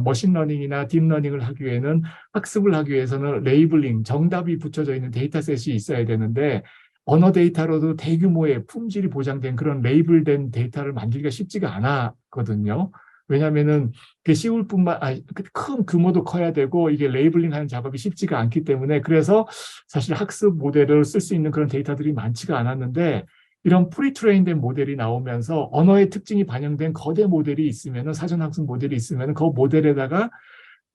머신러닝이나 딥러닝을 하기 위해는 학습을 하기 위해서는 레이블링, 정답이 붙여져 있는 데이터셋이 있어야 되는데 언어 데이터로도 대규모의 품질이 보장된 그런 레이블된 데이터를 만들기가 쉽지가 않았거든요. 왜냐하면은 그게 쉬울 뿐만 큰 규모도 커야 되고 이게 레이블링하는 작업이 쉽지가 않기 때문에 그래서 사실 학습 모델을 쓸 수 있는 그런 데이터들이 많지가 않았는데 이런 프리트레인된 모델이 나오면서 언어의 특징이 반영된 거대 모델이 있으면은 사전 학습 모델이 있으면은 그 모델에다가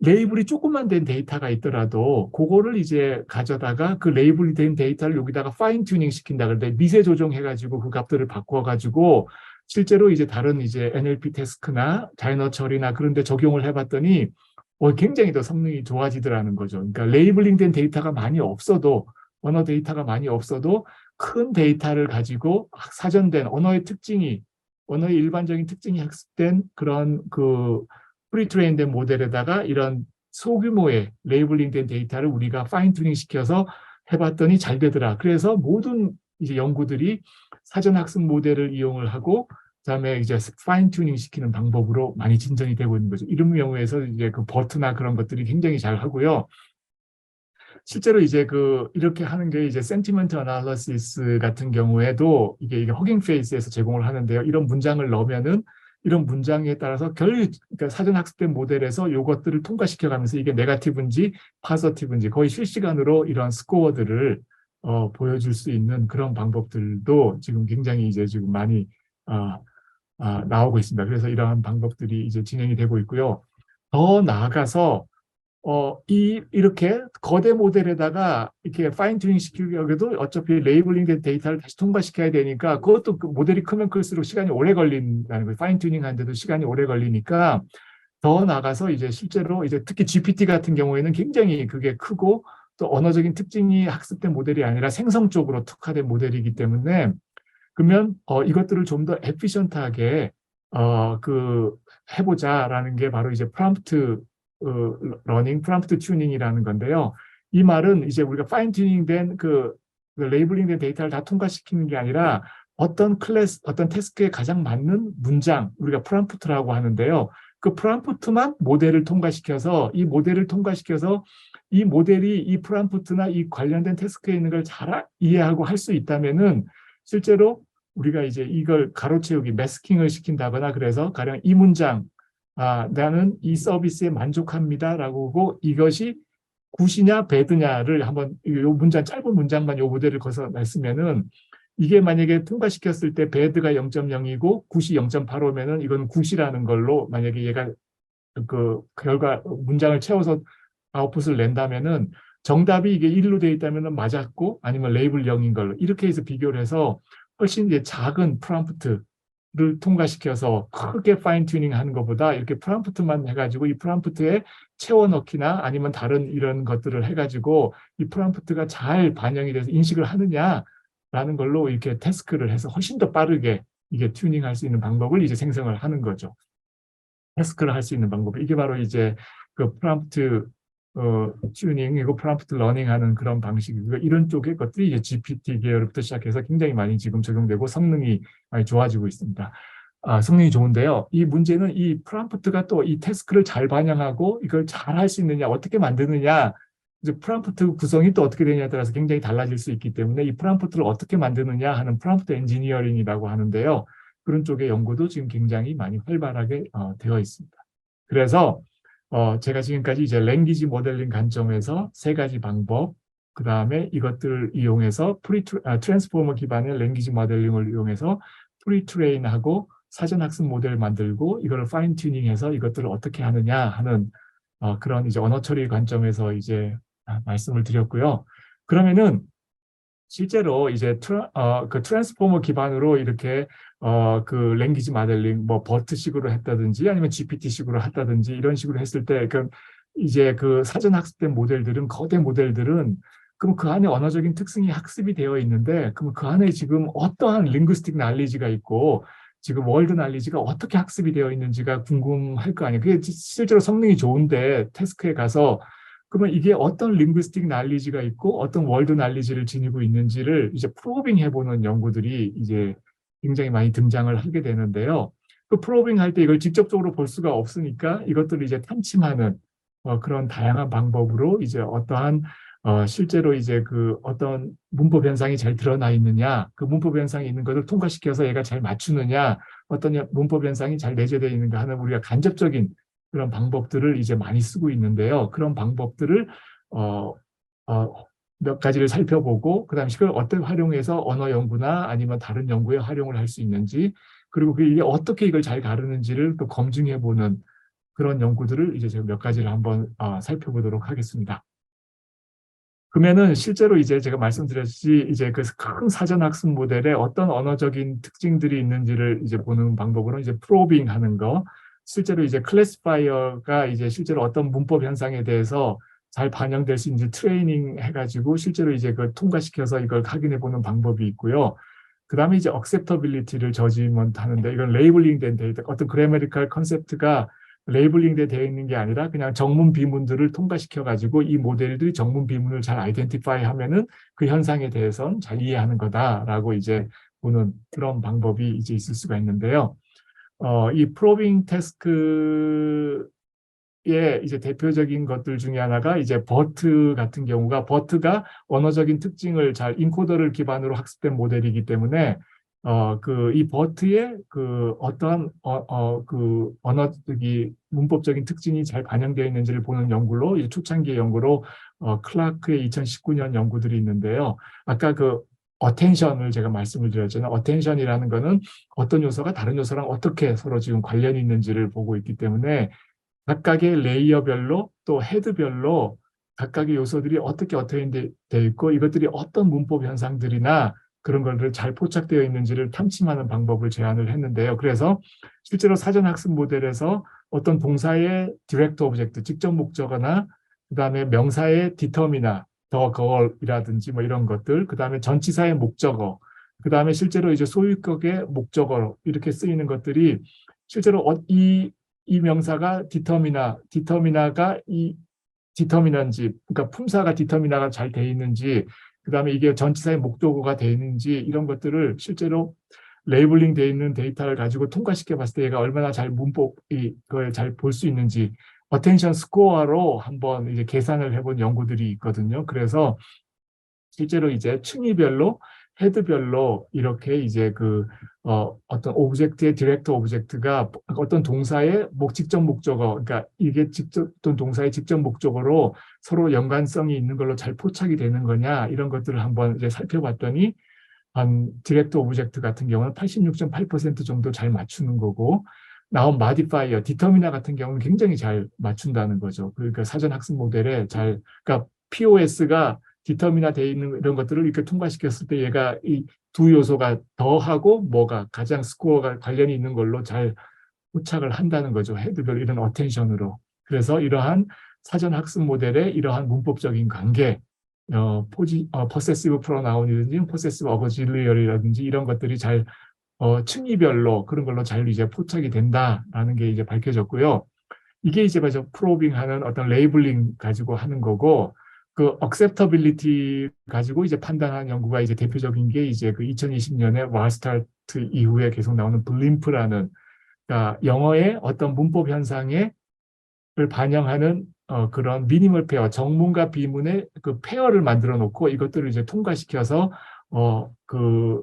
레이블이 조금만 된 데이터가 있더라도 그거를 이제 가져다가 그 레이블이 된 데이터를 여기다가 파인 튜닝 시킨다. 그런데 미세 조정해가지고 그 값들을 바꿔가지고 실제로 이제 다른 이제 NLP 태스크나 자연어 처리나 그런 데 적용을 해봤더니 굉장히 더 성능이 좋아지더라는 거죠. 그러니까 레이블링 된 데이터가 많이 없어도 언어 데이터가 많이 없어도 큰 데이터를 가지고 사전된 언어의 일반적인 특징이 학습된 그런 그 프리트레인된 모델에다가 이런 소규모의 레이블링된 데이터를 우리가 파인 튜닝 시켜서 해봤더니 잘 되더라. 그래서 모든 이제 연구들이 사전 학습 모델을 이용을 하고 그다음에 이제 파인 튜닝 시키는 방법으로 많이 진전이 되고 있는 거죠. 이런 경우에서 이제 그 버트나 그런 것들이 굉장히 잘 하고요. 실제로 이제 이렇게 하는 게 이제 센티멘트 어널리시스 같은 경우에도 이게 허깅 페이스에서 제공을 하는데요. 이런 문장을 넣으면은 이런 문장에 따라서 그러니까 사전 학습된 모델에서 이것들을 통과시켜 가면서 이게 네거티브인지 파서티브인지 거의 실시간으로 이런 스코어들을 보여줄 수 있는 그런 방법들도 지금 굉장히 이제 지금 많이 어, 나오고 있습니다. 그래서 이러한 방법들이 이제 진행이 되고 있고요. 더 나아가서 이렇게 거대 모델에다가 이렇게 파인 튜닝 시키려고도 어차피 레이블링 된 데이터를 다시 통과시켜야 되니까 그것도 그 모델이 크면 클수록 시간이 오래 걸린다는 거예요. 파인 튜닝 하는데도 시간이 오래 걸리니까 더 나가서 이제 실제로 이제 특히 GPT 같은 경우에는 굉장히 그게 크고 또 언어적인 특징이 학습된 모델이 아니라 생성 쪽으로 특화된 모델이기 때문에 그러면 이것들을 좀 더 에피션트하게 해보자라는 게 바로 이제 프롬프트 러닝, 프롬프트 튜닝이라는 건데요. 이 말은 이제 우리가 파인 튜닝된 그 레이블링된 데이터를 다 통과시키는 게 아니라 어떤 태스크에 가장 맞는 문장, 우리가 프롬프트라고 하는데요. 그 프롬프트만 모델을 통과시켜서 이 모델이 이 프롬프트나 이 관련된 태스크에 있는 걸 잘 이해하고 할 수 있다면은 실제로 우리가 이제 이걸 가로채우기, 매스킹을 시킨다거나 그래서 가령 이 문장, 나는 이 서비스에 만족합니다라고 하고 이것이 굿이냐 배드냐를 한번 이 문장 짧은 문장만 이 모델을 거서 냈으면은 이게 만약에 통과시켰을 때 배드가 0.0이고 굿이 0.85면은 이건 굿이라는 걸로 만약에 얘가 그 결과 문장을 채워서 아웃풋을 낸다면은 정답이 이게 1로 되어 있다면은 맞았고 아니면 레이블 0인 걸로 이렇게 해서 비교를 해서 훨씬 이제 작은 프롬프트를 통과시켜서 크게 파인 튜닝 하는 것보다 이렇게 프롬프트만 해가지고 이 프롬프트에 채워 넣기나 아니면 다른 이런 것들을 해가지고 이 프롬프트가 잘 반영이 돼서 인식을 하느냐라는 걸로 이렇게 태스크를 해서 훨씬 더 빠르게 이게 튜닝할 수 있는 방법을 이제 생성을 하는 거죠. 태스크를 할 수 있는 방법. 이게 바로 이제 그 프롬프트 튜닝이고 프롬프트 러닝하는 그런 방식이고 이런 쪽의 것들이 이제 GPT 계열부터 시작해서 굉장히 많이 지금 적용되고 성능이 많이 좋아지고 있습니다. 성능이 좋은데요. 이 문제는 이 프롬프트가 또 이 태스크를 잘 반영하고 이걸 잘 할 수 있느냐, 어떻게 만드느냐, 이제 프롬프트 구성이 또 어떻게 되냐에 따라서 굉장히 달라질 수 있기 때문에 이 프롬프트를 어떻게 만드느냐 하는 프롬프트 엔지니어링이라고 하는데요. 그런 쪽의 연구도 지금 굉장히 많이 활발하게 되어 있습니다. 그래서 제가 지금까지 이제 랭귀지 모델링 관점에서 세 가지 방법, 그 다음에 이것들을 이용해서 트랜스포머 기반의 랭귀지 모델링을 이용해서 프리트레인하고 사전 학습 모델 만들고 이거를 파인 튜닝해서 이것들을 어떻게 하느냐 하는 그런 이제 언어 처리 관점에서 이제 말씀을 드렸고요. 그러면은 실제로 이제 그 트랜스포머 기반으로 이렇게 그 랭귀지 모델링 뭐 버트식으로 했다든지 아니면 GPT식으로 했다든지 이런 식으로 했을 때 이제 그 사전 학습된 모델들은 거대 모델들은 그럼 그 안에 언어적인 특성이 학습이 되어 있는데 그럼 그 안에 지금 어떠한 링구스틱 날리지가 있고 지금 월드 날리지가 어떻게 학습이 되어 있는지가 궁금할 거 아니에요. 그게 실제로 성능이 좋은데 태스크에 가서 그러면 이게 어떤 링구스틱 날리지가 있고 어떤 월드 날리지를 지니고 있는지를 이제 프로빙 해보는 연구들이 이제 굉장히 많이 등장을 하게 되는데요. 그 프로빙 할 때 이걸 직접적으로 볼 수가 없으니까 이것들을 이제 탐침하는 그런 다양한 방법으로 이제 어떠한 실제로 이제 그 어떤 문법 현상이 잘 드러나 있느냐, 그 문법 현상이 있는 것을 통과시켜서 얘가 잘 맞추느냐, 어떤 문법 현상이 잘 내재되어 있는가 하는 우리가 간접적인 그런 방법들을 이제 많이 쓰고 있는데요. 그런 방법들을 어, 어, 몇 가지를 살펴보고 그다음에 그걸 어떻게 활용해서 언어 연구나 아니면 다른 연구에 활용을 할 수 있는지, 그리고 이게 어떻게 이걸 잘 가르는지를 또 검증해 보는 그런 연구들을 이제 제가 몇 가지를 한번 살펴보도록 하겠습니다. 그러면은 실제로 이제 제가 말씀드렸듯이 이제 그 큰 사전 학습 모델에 어떤 언어적인 특징들이 있는지를 이제 보는 방법으로 이제 프로빙 하는 거, 실제로 이제 클래시파이어가 이제 실제로 어떤 문법 현상에 대해서 잘 반영될 수 있는지 트레이닝 해가지고 실제로 이제 그걸 통과시켜서 이걸 확인해 보는 방법이 있고요. 그 다음에 이제 acceptability를 저지먼트 하는데, 이건 레이블링 된 데이터, 어떤 그래머리컬 컨셉트가 레이블링 되어 있는 게 아니라 그냥 정문 비문들을 통과시켜 가지고 이 모델들이 정문 비문을 잘 아이덴티파이 하면은 그 현상에 대해서는 잘 이해하는 거다라고 이제 보는 그런 방법이 이제 있을 수가 있는데요. 이 프로빙 태스크의 이제 대표적인 것들 중에 하나가 이제 버트 같은 경우가, 버트가 언어적인 특징을 잘 인코더를 기반으로 학습된 모델이기 때문에 이 버트의 그 어떠한 그 언어적인 문법적인 특징이 잘 반영되어 있는지를 보는 연구로, 이 초창기의 연구로 클라크의 2019년 연구들이 있는데요. 아까 그 어텐션을 제가 말씀을 드렸잖아요. 어텐션이라는 거는 어떤 요소가 다른 요소랑 어떻게 서로 지금 관련이 있는지를 보고 있기 때문에 각각의 레이어별로 또 헤드별로 각각의 요소들이 어떻게 되어 있고 이것들이 어떤 문법 현상들이나 그런 것들 잘 포착되어 있는지를 탐침하는 방법을 제안을 했는데요. 그래서 실제로 사전 학습 모델에서 어떤 동사의 디렉트 오브젝트, 직접 목적어나 그다음에 명사의 디터미나, 더 거이라든지 뭐 이런 것들, 그다음에 전치사의 목적어, 그다음에 실제로 이제 소유격의 목적어로 이렇게 쓰이는 것들이 실제로 이 명사가 디터미나가 이 디터미넌지, 그러니까 품사가 디터미나가 잘 돼 있는지, 그다음에 이게 전치사의 목적어가 돼 있는지, 이런 것들을 실제로 레이블링 돼 있는 데이터를 가지고 통과시켜 봤을 때 얘가 얼마나 잘 문법이 그걸 잘 볼 수 있는지 어텐션 스코어로 한번 이제 계산을 해본 연구들이 있거든요. 그래서 실제로 이제 층위별로 헤드별로 이렇게 이제 어떤 오브젝트의 디렉터 오브젝트가 어떤 동사의 직접 목적어, 그러니까 이게 어떤 동사의 직접 목적어로 서로 연관성이 있는 걸로 잘 포착이 되는 거냐, 이런 것들을 한번 이제 살펴봤더니 한 디렉트 오브젝트 같은 경우는 86.8% 정도 잘 맞추는 거고, 나온 마디파이어, 디터미나 같은 경우는 굉장히 잘 맞춘다는 거죠. 그러니까 사전 학습 모델에 그러니까 POS가 디터미나 돼 있는 이런 것들을 이렇게 통과시켰을 때 얘가 이 두 요소가 더하고 뭐가 가장 스코어가 관련이 있는 걸로 잘 포착을 한다는 거죠. 헤드별 이런 어텐션으로. 그래서 이러한 사전 학습 모델의 이러한 문법적인 관계, 포세시브 프로나운이든지 포세시브 어거질리얼이라든지 이런 것들이 잘 층위별로 그런 걸로 잘 이제 포착이 된다라는 게 이제 밝혀졌고요. 이게 이제 맞아 프로빙하는 어떤 레이블링 가지고 하는 거고, 그 acceptability 가지고 이제 판단한 연구가 이제 대표적인 게 이제 그 2020년에 와스타트 이후에 계속 나오는 블림프라는, 그러니까 영어의 어떤 문법 현상을 반영하는 그런 미니멀 페어, 정문과 비문의 그 페어를 만들어 놓고 이것들을 이제 통과시켜서 그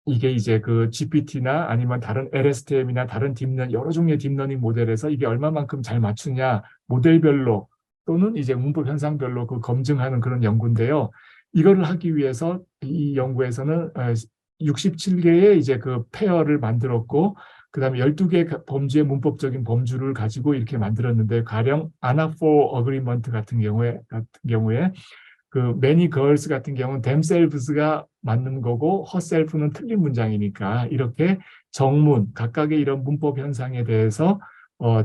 이게 이제 그 GPT나 아니면 다른 LSTM이나 다른 딥러닝, 여러 종류의 딥러닝 모델에서 이게 얼마만큼 잘 맞추냐, 모델별로 또는 이제 문법 현상별로 그 검증하는 그런 연구인데요. 이거를 하기 위해서 이 연구에서는 67개의 이제 그 페어를 만들었고, 그다음에 12개의 범주의 문법적인 범주를 가지고 이렇게 만들었는데, 가령 아나포 어그리먼트 같은 경우에 그 many girls 같은 경우는 themselves가 맞는 거고 herself는 틀린 문장이니까, 이렇게 정문 각각의 이런 문법 현상에 대해서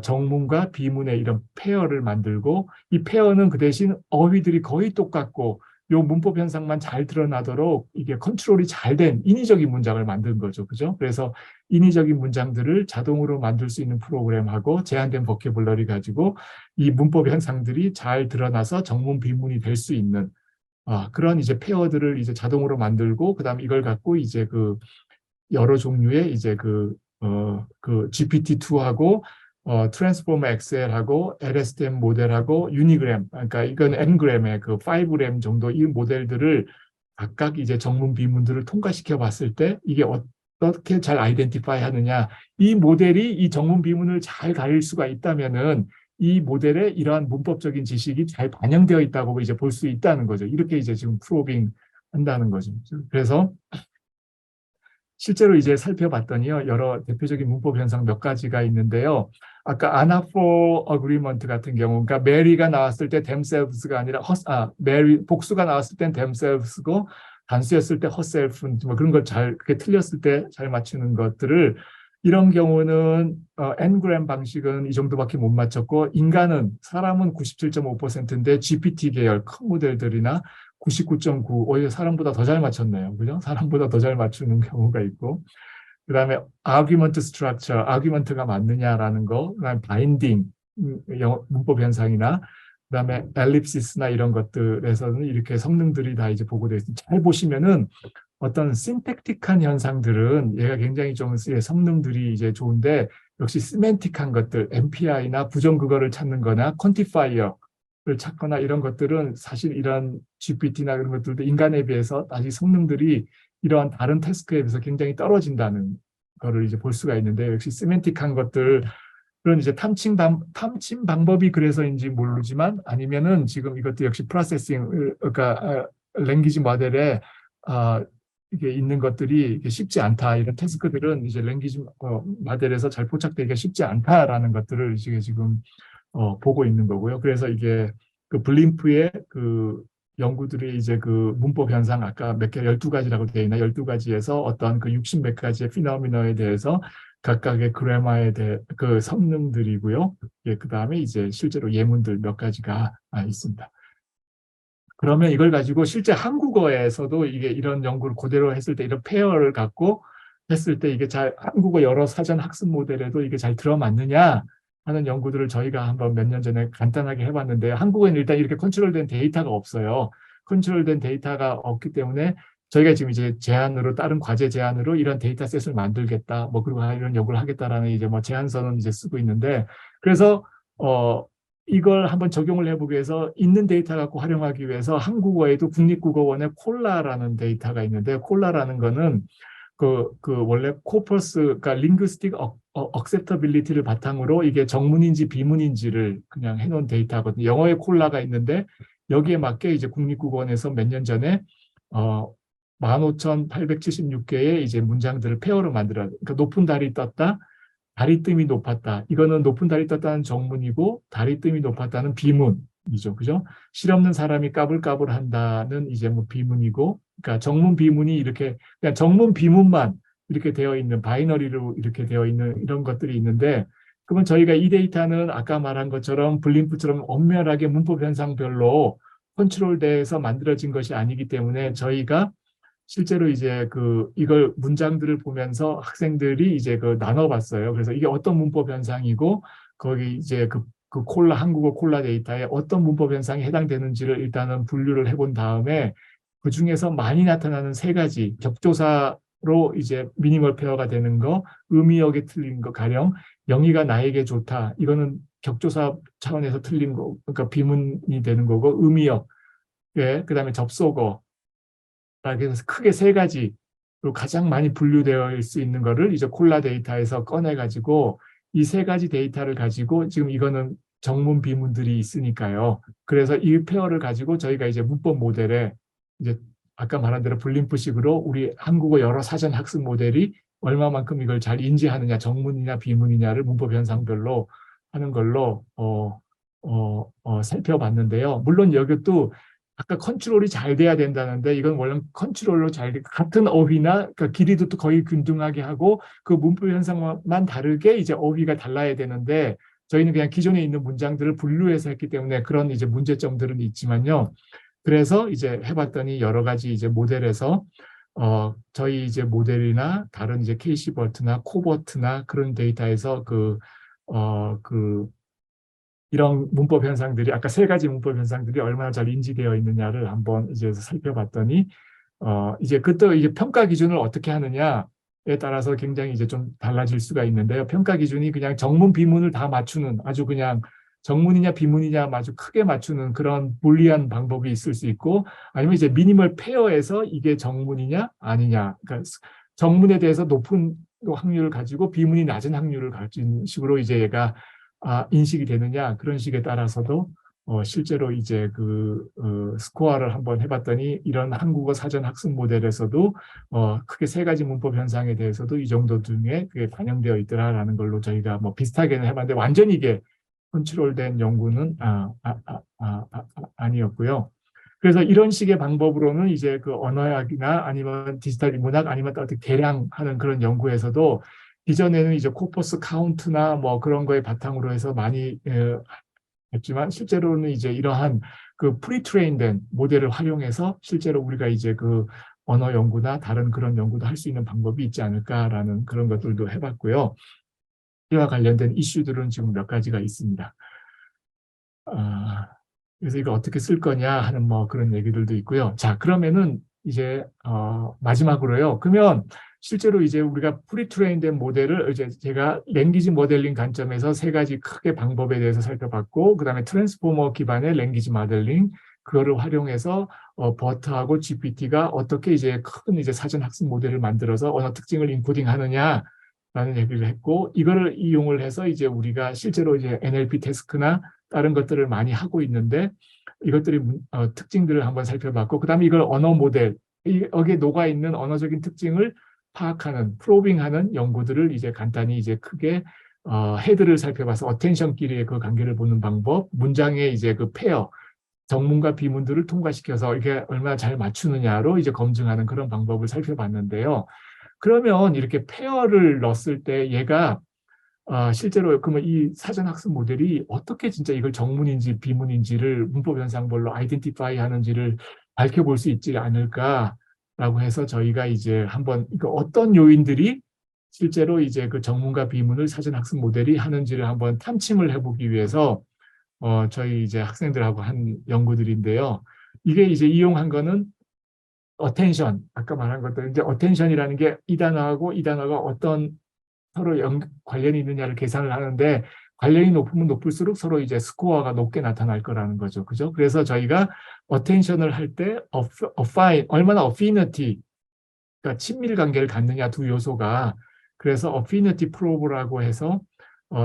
정문과 비문의 이런 페어를 만들고, 이 페어는 그 대신 어휘들이 거의 똑같고 요 문법 현상만 잘 드러나도록 이게 컨트롤이 잘 된 인위적인 문장을 만든 거죠. 그죠? 그래서 인위적인 문장들을 자동으로 만들 수 있는 프로그램하고 제한된 버케블러리 가지고 이 문법 현상들이 잘 드러나서 정문 비문이 될 수 있는 그런 이제 페어들을 이제 자동으로 만들고, 그다음에 이걸 갖고 이제 그 여러 종류의 이제 그 GPT-2하고 트랜스포머 엑셀하고 LSTM 모델하고 유니그램, 그러니까 이건 N그램의 그 5램 정도 이 모델들을 각각 이제 정문 비문들을 통과시켜 봤을 때 이게 어떻게 잘 아이덴티파이 하느냐. 이 모델이 이 정문 비문을 잘 가릴 수가 있다면은 이 모델에 이러한 문법적인 지식이 잘 반영되어 있다고 이제 볼 수 있다는 거죠. 이렇게 이제 지금 프로빙 한다는 거죠. 그래서 실제로 이제 살펴봤더니요, 여러 대표적인 문법 현상 몇 가지가 있는데요. 아까 anaphor agreement 같은 경우, 그러니까 메리가 나왔을 때 themselves가 아니라 메리 복수가 나왔을 땐 themselves고 단수였을 때 herself, 뭐 그런 걸 잘 그렇게 틀렸을 때 잘 맞추는 것들을 이런 경우는 ngram 방식은 이 정도밖에 못 맞췄고 사람은 97.5%인데 GPT 계열 큰 모델들이나 99.9, 오히려 사람보다 더 잘 맞췄네요. 그죠? 사람보다 더 잘 맞추는 경우가 있고. 그다음에 argument structure, argument가 맞느냐라는 거, 그다음에 binding, 문법 현상이나 그다음에 ellipsis나 이런 것들에서는 이렇게 성능들이 다 이제 보고되어 있습니다. 잘 보시면은 어떤 신택틱한 현상들은 얘가 굉장히 좀 성능들이 이제 좋은데 역시 시멘틱한 것들, MPI나 부정국어를 찾는 거나 퀀티파이어를 찾거나 이런 것들은 사실 이런 GPT나 이런 것들도 인간에 비해서 아직 성능들이 이러한 다른 태스크에 비해서 굉장히 떨어진다는 거를 이제 볼 수가 있는데 역시 시멘틱한 것들 그런 이제 탐침 방법이 그래서인지 모르지만 아니면은 지금 이것도 역시 프로세싱 그러니까 랭귀지 모델에 이게 있는 것들이 쉽지 않다. 이런 태스크들은 이제 랭귀지 모델에서 잘 포착되기가 쉽지 않다라는 것들을 지금 보고 있는 거고요. 그래서 이게 그 블림프의 그 연구들이 이제 그 문법 현상 아까 몇 개 12가지라고 되어 있나 12가지에서 어떤 그 60 몇 가지의 피노미너에 대해서 각각의 그래머에 대해 그 성능들이고요. 예, 그다음에 이제 실제로 예문들 몇 가지가 있습니다. 그러면 이걸 가지고 실제 한국어에서도 이게 이런 연구를 그대로 했을 때 이런 페어를 갖고 했을 때 이게 잘 한국어 여러 사전 학습 모델에도 이게 잘 들어맞느냐 하는 연구들을 저희가 한번 몇 년 전에 간단하게 해봤는데요. 한국에는 일단 이렇게 컨트롤된 데이터가 없어요. 컨트롤된 데이터가 없기 때문에 저희가 지금 이제 제안으로 다른 과제 제안으로 이런 데이터셋을 만들겠다. 뭐 그리고 이런 연구를 하겠다라는 이제 뭐 제안서는 이제 쓰고 있는데 그래서 이걸 한번 적용을 해보기 위해서 있는 데이터 갖고 활용하기 위해서 한국어에도 국립국어원에 콜라라는 데이터가 있는데 콜라라는 거는 그 원래 코퍼스, 그러니까 링구스틱 억셉터빌리티를 바탕으로 이게 정문인지 비문인지를 그냥 해놓은 데이터거든요. 영어에 콜라가 있는데 여기에 맞게 이제 국립국어원에서 몇 년 전에 15,876개의 이제 문장들을 페어로 만들어야 돼. 그러니까 높은 달이 떴다. 다리뜸이 높았다. 이거는 높은 달이 떴다는 정문이고 다리뜸이 높았다는 비문이죠. 그죠? 실없는 사람이 까불까불 한다는 이제 뭐 비문이고 그러니까 정문 비문이 이렇게 그냥 정문 비문만 이렇게 되어 있는 바이너리로 이렇게 되어 있는 이런 것들이 있는데 그러면 저희가 이 데이터는 아까 말한 것처럼 블림프처럼 엄밀하게 문법 현상별로 컨트롤돼서 만들어진 것이 아니기 때문에 저희가 실제로 이제 이걸 문장들을 보면서 학생들이 이제 나눠봤어요. 그래서 이게 어떤 문법 현상이고 거기 이제 한국어 콜라 데이터에 어떤 문법 현상이 해당되는지를 일단은 분류를 해본 다음에 그 중에서 많이 나타나는 세 가지 격조사로 이제 미니멀 페어가 되는 거, 의미역에 틀린 거 가령 영희가 나에게 좋다. 이거는 격조사 차원에서 틀린 거, 그러니까 비문이 되는 거고 의미역, 예, 그다음에 접속어. 그래서 크게 세 가지로 가장 많이 분류되어 있을 수 있는 거를 이제 콜라 데이터에서 꺼내가지고 이 세 가지 데이터를 가지고 지금 이거는 정문 비문들이 있으니까요. 그래서 이 페어를 가지고 저희가 이제 문법 모델에 이제 아까 말한 대로 블림프식으로 우리 한국어 여러 사전 학습 모델이 얼마만큼 이걸 잘 인지하느냐, 정문이냐 비문이냐를 문법 현상별로 하는 걸로 살펴봤는데요. 물론 여기도 아까 컨트롤이 잘 돼야 된다는데 이건 원래 컨트롤로 같은 어휘나 그러니까 길이도 또 거의 균등하게 하고 그 문법 현상만 다르게 이제 어휘가 달라야 되는데 저희는 그냥 기존에 있는 문장들을 분류해서 했기 때문에 그런 이제 문제점들은 있지만요. 그래서 이제 해봤더니 여러 가지 이제 모델에서 저희 이제 모델이나 다른 이제 케이시버트나 코버트나 그런 데이터에서 이런 문법 현상들이 아까 세 가지 문법 현상들이 얼마나 잘 인지되어 있느냐를 한번 이제 살펴봤더니 이제 그때 이제 평가 기준을 어떻게 하느냐 따라서 굉장히 이제 좀 달라질 수가 있는데요. 평가 기준이 그냥 정문, 비문을 다 맞추는 아주 그냥 정문이냐 비문이냐 아주 크게 맞추는 그런 불리한 방법이 있을 수 있고, 아니면 이제 미니멀 페어에서 이게 정문이냐 아니냐, 그러니까 정문에 대해서 높은 확률을 가지고 비문이 낮은 확률을 가진 식으로 이제 얘가 인식이 되느냐, 그런 식에 따라서도 실제로 이제 스코어를 한번 해봤더니 이런 한국어 사전 학습 모델에서도 크게 세 가지 문법 현상에 대해서도 이 정도 중에 그게 반영되어 있더라라는 걸로 저희가 뭐 비슷하게는 해봤는데, 완전히 이게 컨트롤된 연구는 아니었고요. 그래서 이런 식의 방법으로는 이제 그 언어학이나 아니면 디지털 인문학 아니면 어떻게 대량하는 그런 연구에서도 이전에는 이제 코퍼스 카운트나 뭐 그런 거에 바탕으로 해서 많이 했지만, 실제로는 이제 이러한 그 프리트레인된 모델을 활용해서 실제로 우리가 이제 그 언어 연구나 다른 그런 연구도 할 수 있는 방법이 있지 않을까라는 그런 것들도 해봤고요. 이와 관련된 이슈들은 지금 몇 가지가 있습니다. 그래서 이거 어떻게 쓸 거냐 하는 뭐 그런 얘기들도 있고요. 자, 그러면은 이제 마지막으로요. 그러면 실제로 이제 우리가 프리트레인된 모델을 이제 제가 랭귀지 모델링 관점에서 세 가지 크게 방법에 대해서 살펴봤고, 그다음에 트랜스포머 기반의 랭귀지 모델링, 그거를 활용해서 버트하고 GPT가 어떻게 이제 큰 이제 사전 학습 모델을 만들어서 언어 특징을 인코딩하느냐라는 얘기를 했고, 이거를 이용을 해서 이제 우리가 실제로 이제 NLP 태스크나 다른 것들을 많이 하고 있는데, 이것들이 특징들을 한번 살펴봤고, 그다음에 이걸 언어 모델, 여기에 녹아있는 언어적인 특징을 파악하는, 프로빙하는 연구들을 이제 간단히 이제 크게 헤드를 살펴봐서 어텐션끼리의 그 관계를 보는 방법, 문장의 이제 그 페어, 정문과 비문들을 통과시켜서 이게 얼마나 잘 맞추느냐로 이제 검증하는 그런 방법을 살펴봤는데요. 그러면 이렇게 페어를 넣었을 때 얘가 실제로 그러면 이 사전 학습 모델이 어떻게 진짜 이걸 정문인지 비문인지를 문법 현상별로 아이덴티파이 하는지를 밝혀볼 수 있지 않을까라고 해서 저희가 이제 한번 어떤 요인들이 실제로 이제 그 정문과 비문을 사전 학습 모델이 하는지를 한번 탐침을 해보기 위해서 저희 이제 학생들하고 한 연구들인데요. 이게 이제 이용한 거는 어텐션, 아까 말한 것들, 이제 어텐션이라는 게 이 단어하고 이 단어가 어떤 서로 관련이 있느냐를 계산을 하는데, 관련이 높으면 높을수록 서로 이제 스코어가 높게 나타날 거라는 거죠. 그죠? 그래서 저희가 어텐션을 할 때 얼마나 어피니티, 그러니까 친밀 관계를 갖느냐 두 요소가. 그래서 어피니티 프로브라고 해서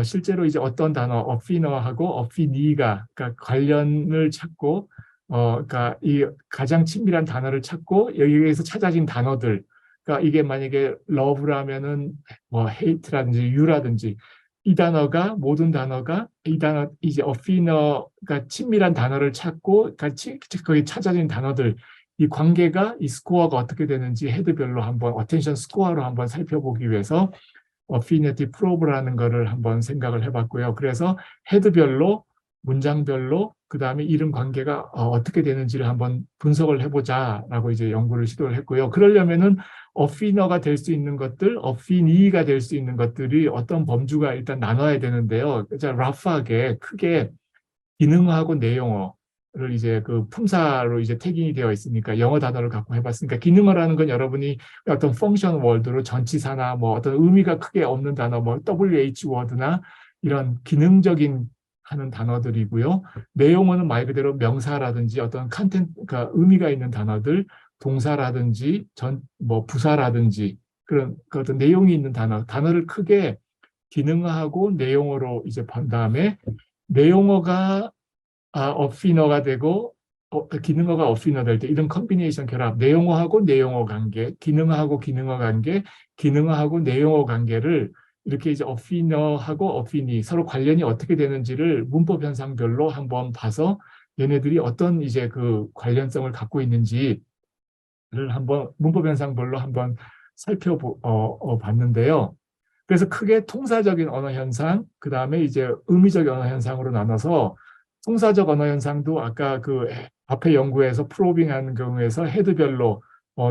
실제로 이제 어떤 단어 어피너하고 어피니가, 그러니까 관련을 찾고 그러니까 이 가장 친밀한 단어를 찾고 여기에서 찾아진 단어들, 그러니까 이게 만약에 love라면은 뭐 hate라든지 you라든지, 이 단어가 모든 단어가 이 단어 이제 어피너가 친밀한 단어를 찾고 같이 거기 찾아진 단어들, 이 관계가 이 스코어가 어떻게 되는지 헤드별로 한번 어텐션 스코어로 한번 살펴보기 위해서 어피니티 프로브라는 거를 한번 생각을 해봤고요. 그래서 헤드별로, 문장별로, 그 다음에 이름 관계가 어떻게 되는지를 한번 분석을 해보자라고 이제 연구를 시도를 했고요. 그러려면은 어피너가 될 수 있는 것들, 어피니가 될 수 있는 것들이 어떤 범주가 일단 나눠야 되는데요. 러프하게 크게 기능어하고 내용어를 이제 그 품사로 이제 태깅이 되어 있으니까 영어 단어를 갖고 해봤으니까, 기능어라는 건 여러분이 어떤 펑션 월드로 전치사나 뭐 어떤 의미가 크게 없는 단어, 뭐 WH 워드나 이런 기능적인 하는 단어들이고요. 내용어는 말 그대로 명사라든지 어떤 컨텐츠, 그러니까 의미가 있는 단어들, 동사라든지 뭐 부사라든지 그런 그 어떤 내용이 있는 단어를 크게 기능어하고 내용어로 이제 본 다음에, 내용어가 어피너가 되고 기능어가 어피너 될 때 이런 컨비네이션 결합, 내용어하고 내용어 관계, 기능어하고 기능어 관계, 기능어하고 내용어 관계를 이렇게 이제 어피너하고 어피니 서로 관련이 어떻게 되는지를 문법 현상별로 한번 봐서 얘네들이 어떤 이제 그 관련성을 갖고 있는지를 한번 문법 현상별로 한번 살펴봤는데요. 그래서 크게 통사적인 언어 현상, 그 다음에 이제 의미적 언어 현상으로 나눠서, 통사적 언어 현상도 아까 그 앞에 연구에서 프로빙하는 경우에서 헤드별로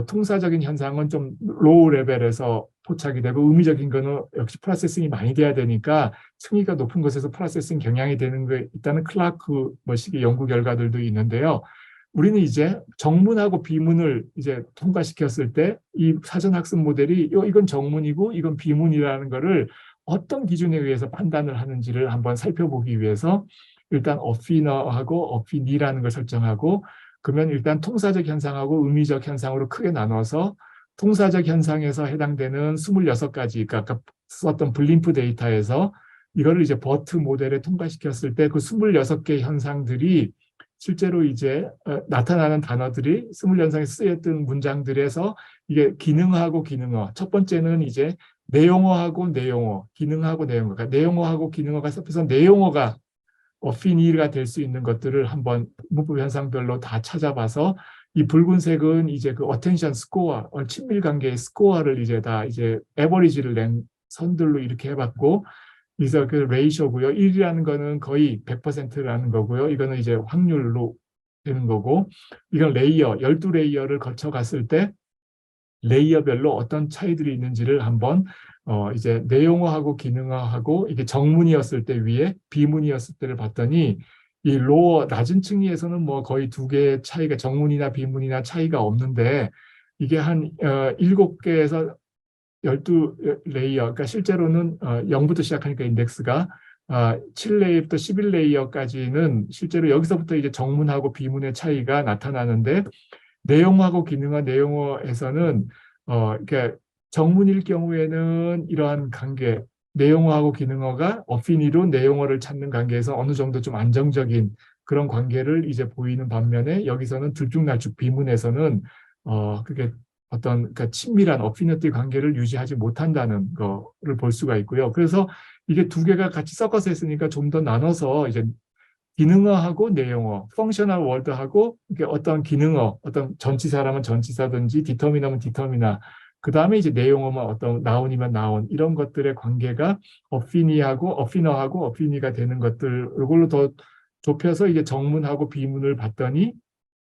통사적인 현상은 좀 로우 레벨에서 포착이 되고, 의미적인 거는 역시 프로세싱이 많이 돼야 되니까 층위가 높은 곳에서 프로세싱 경향이 되는 게 있다는 클라크 뭐식의 연구 결과들도 있는데요. 우리는 이제 정문하고 비문을 이제 통과시켰을 때 이 사전 학습 모델이 이건 정문이고 이건 비문이라는 거를 어떤 기준에 의해서 판단을 하는지를 한번 살펴보기 위해서 일단 어피너하고 어피니라는 걸 설정하고, 그러면 일단 통사적 현상하고 의미적 현상으로 크게 나눠서 통사적 현상에서 해당되는 26가지, 그러니까 아까 썼던 블림프 데이터에서 이거를 이제 버트 모델에 통과시켰을 때 그 26개 현상들이 실제로 이제 나타나는 단어들이 스물 연상에 쓰였던 문장들에서 이게 기능어하고 기능어. 첫 번째는 이제 내용어하고 내용어, 기능하고 내용어. 그러니까 내용어하고 기능어가 섞여서 내용어가 어피니가 될 수 있는 것들을 한번 문법 현상별로 다 찾아봐서 이 붉은색은 이제 그 어텐션 스코어, 친밀 관계의 스코어를 이제 다 이제 에버리지를 낸 선들로 이렇게 해봤고, 그래서 그 레이쇼고요. 1이라는 거는 거의 100%라는 거고요. 이거는 이제 확률로 되는 거고, 이건 레이어, 12레이어를 거쳐갔을 때 레이어별로 어떤 차이들이 있는지를 한번 이제 내용어하고 기능어하고 이게 정문이었을 때 위에 비문이었을 때를 봤더니 이 로어 낮은 층위에서는 뭐 거의 두 개의 차이가 정문이나 비문이나 차이가 없는데 이게 한 7개에서 12레이어, 그러니까 실제로는 0부터 시작하니까 인덱스가 7레이어부터 11레이어까지는 실제로 여기서부터 이제 정문하고 비문의 차이가 나타나는데, 내용하고 기능화 내용어에서는 그러니까 정문일 경우에는 이러한 관계, 내용어하고 기능어가 어피니로 내용어를 찾는 관계에서 어느 정도 좀 안정적인 그런 관계를 이제 보이는 반면에, 여기서는 들쭉날쭉 비문에서는 그게 어떤 그러니까 친밀한 어피니티 관계를 유지하지 못한다는 거를 볼 수가 있고요. 그래서 이게 두 개가 같이 섞어서 했으니까 좀 더 나눠서 이제 기능어하고 내용어, 펑셔널 월드하고 이게 어떤 기능어, 어떤 전치사라면 전치사든지 디터미너면 디터미나, 그 다음에 이제 내용어만 어떤 나운이면 나운, 이런 것들의 관계가 어피니하고 어피너하고 어피니가 되는 것들, 이걸로 더 좁혀서 이게 정문하고 비문을 봤더니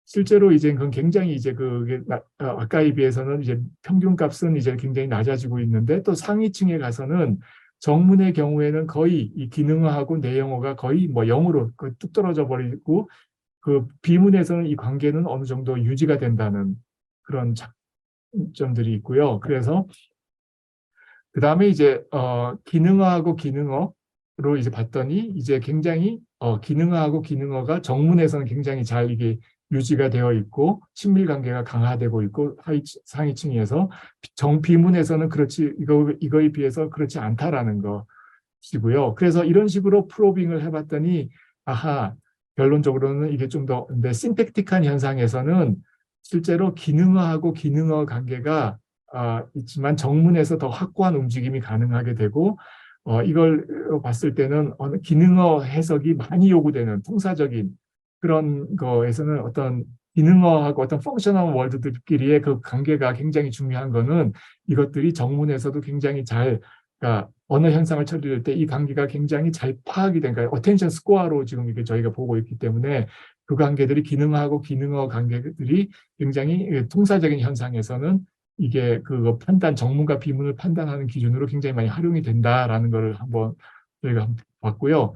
실제로 이제 그건 굉장히 이제 그게 아까에 비해서는 이제 평균값은 이제 굉장히 낮아지고 있는데, 또 상위층에 가서는 정문의 경우에는 거의 이 기능어하고 내용어가 거의 뭐 0으로 뚝 떨어져 버리고, 그 비문에서는 이 관계는 어느 정도 유지가 된다는 그런 장점들이 있고요. 그래서 그 다음에 이제 기능어하고 기능어로 이제 봤더니 이제 굉장히 기능어하고 기능어가 정문에서는 굉장히 잘 이게 유지가 되어 있고 친밀 관계가 강화되고 있고, 상위층에서 정비문에서는 그렇지, 이거에 비해서 그렇지 않다라는 것이고요. 그래서 이런 식으로 프로빙을 해봤더니 아하, 결론적으로는 이게 좀 더 근데 심팩틱한 현상에서는 실제로 기능어하고 기능어 관계가 있지만 정문에서 더 확고한 움직임이 가능하게 되고, 이걸 봤을 때는 어느 기능어 해석이 많이 요구되는 통사적인 그런 거에서는 어떤 기능어하고 어떤 펑셔널 월드들끼리의 그 관계가 굉장히 중요한 거는 이것들이 정문에서도 굉장히 잘, 그러니까 언어 현상을 처리할 때 이 관계가 굉장히 잘 파악이 된 거예요. 어텐션 스코어로 지금 이게 저희가 보고 있기 때문에 그 관계들이 기능어하고 기능어 관계들이 굉장히 통사적인 현상에서는 이게 그 판단, 정문과 비문을 판단하는 기준으로 굉장히 많이 활용이 된다라는 것을 한번 저희가 봤고요.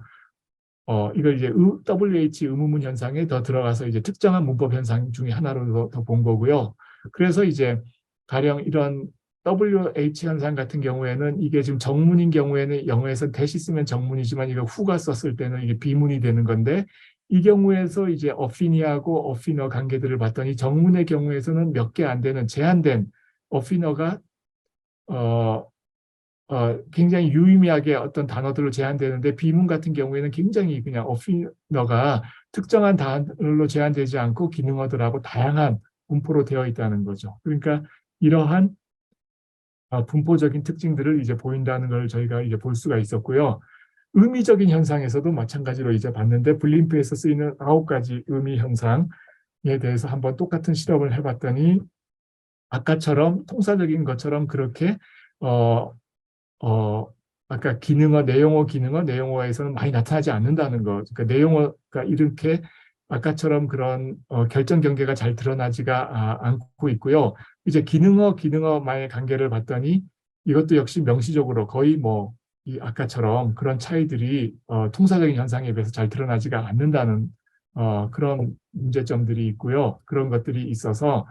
이걸 이제 WH 의문문 현상에 더 들어가서 이제 특정한 문법 현상 중에 하나로 더 본 거고요. 그래서 이제 가령 이런 WH 현상 같은 경우에는 이게 지금 정문인 경우에는 영어에서 대시 쓰면 정문이지만 이거 후가 썼을 때는 이게 비문이 되는 건데, 이 경우에서 이제 어피니하고 어피너 관계들을 봤더니 정문의 경우에서는 몇 개 안 되는 제한된 어피너가 굉장히 유의미하게 어떤 단어들로 제한되는데, 비문 같은 경우에는 굉장히 그냥 어피너가 특정한 단어로 제한되지 않고 기능어들하고 다양한 분포로 되어 있다는 거죠. 그러니까 이러한 분포적인 특징들을 이제 보인다는 걸 저희가 이제 볼 수가 있었고요. 의미적인 현상에서도 마찬가지로 이제 봤는데, 블림프에서 쓰이는 9가지 의미 현상에 대해서 한번 똑같은 실험을 해봤더니 아까처럼 통사적인 것처럼 그렇게 아까 기능어, 내용어, 기능어, 내용어에서는 많이 나타나지 않는다는 거. 그러니까 내용어가 이렇게 아까처럼 그런 결정 경계가 잘 드러나지가 않고 있고요. 이제 기능어, 기능어만의 관계를 봤더니 이것도 역시 명시적으로 거의 뭐 이 아까처럼 그런 차이들이 통사적인 현상에 비해서 잘 드러나지가 않는다는 그런 문제점들이 있고요. 그런 것들이 있어서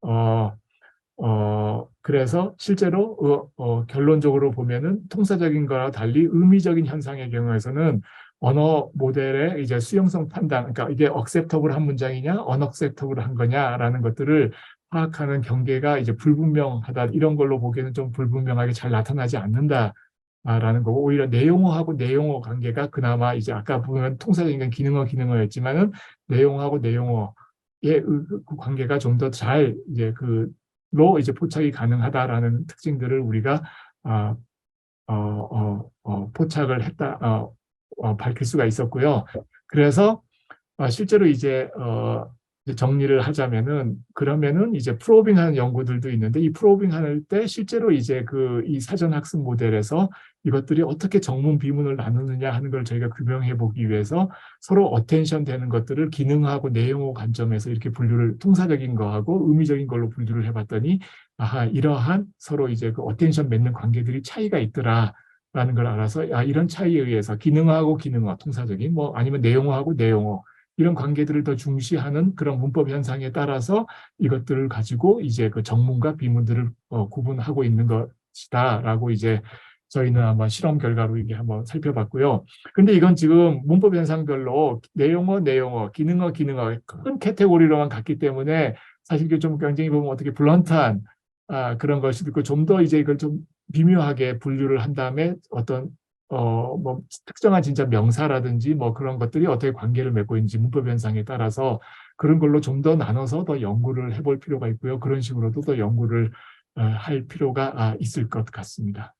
어, 그래서 실제로 결론적으로 보면은 통사적인 거와 달리 의미적인 현상의 경우에서는 언어 모델의 이제 수용성 판단, 그러니까 이게 acceptable한 문장이냐, unacceptable한 거냐라는 것들을 파악하는 경계가 이제 불분명하다. 이런 걸로 보기에는 좀 불분명하게 잘 나타나지 않는다라는 거고, 오히려 내용어하고 내용어 관계가 그나마 이제 아까 보면 통사적인 건 기능어였지만은 내용하고 내용어의 그 관계가 좀 더 잘 이제 로 이제 포착이 가능하다라는 특징들을 우리가 아, 포착을 했다, 밝힐 수가 있었고요. 그래서 실제로 이제 정리를 하자면은 그러면은 이제 프로빙하는 연구들도 있는데 이 프로빙할 때 실제로 이제 이 사전 학습 모델에서 이것들이 어떻게 정문 비문을 나누느냐 하는 걸 저희가 규명해 보기 위해서 서로 어텐션 되는 것들을 기능하고 내용어 관점에서 이렇게 분류를 통사적인 거하고 의미적인 걸로 분류를 해봤더니 아하 이러한 서로 이제 어텐션 맺는 관계들이 차이가 있더라. 라는 걸 알아서 이런 차이에 의해서 기능어하고 기능어 통사적인 뭐 아니면 내용어하고 내용어 이런 관계들을 더 중시하는 그런 문법 현상에 따라서 이것들을 가지고 이제 정문과 비문들을 구분하고 있는 것이다라고 이제 저희는 아마 실험 결과로 이게 한번 살펴봤고요. 근데 이건 지금 문법 현상별로 내용어, 기능어 큰 카테고리로만 갔기 때문에 사실 이게 좀 굉장히 보면 어떻게 블런트한 그런 것이 있고 좀 더 이제 이걸 좀 미묘하게 분류를 한 다음에 어떤 뭐 특정한 진짜 명사라든지 뭐 그런 것들이 어떻게 관계를 맺고 있는지 문법 현상에 따라서 그런 걸로 좀 더 나눠서 더 연구를 해볼 필요가 있고요. 그런 식으로도 더 연구를 할 필요가 있을 것 같습니다.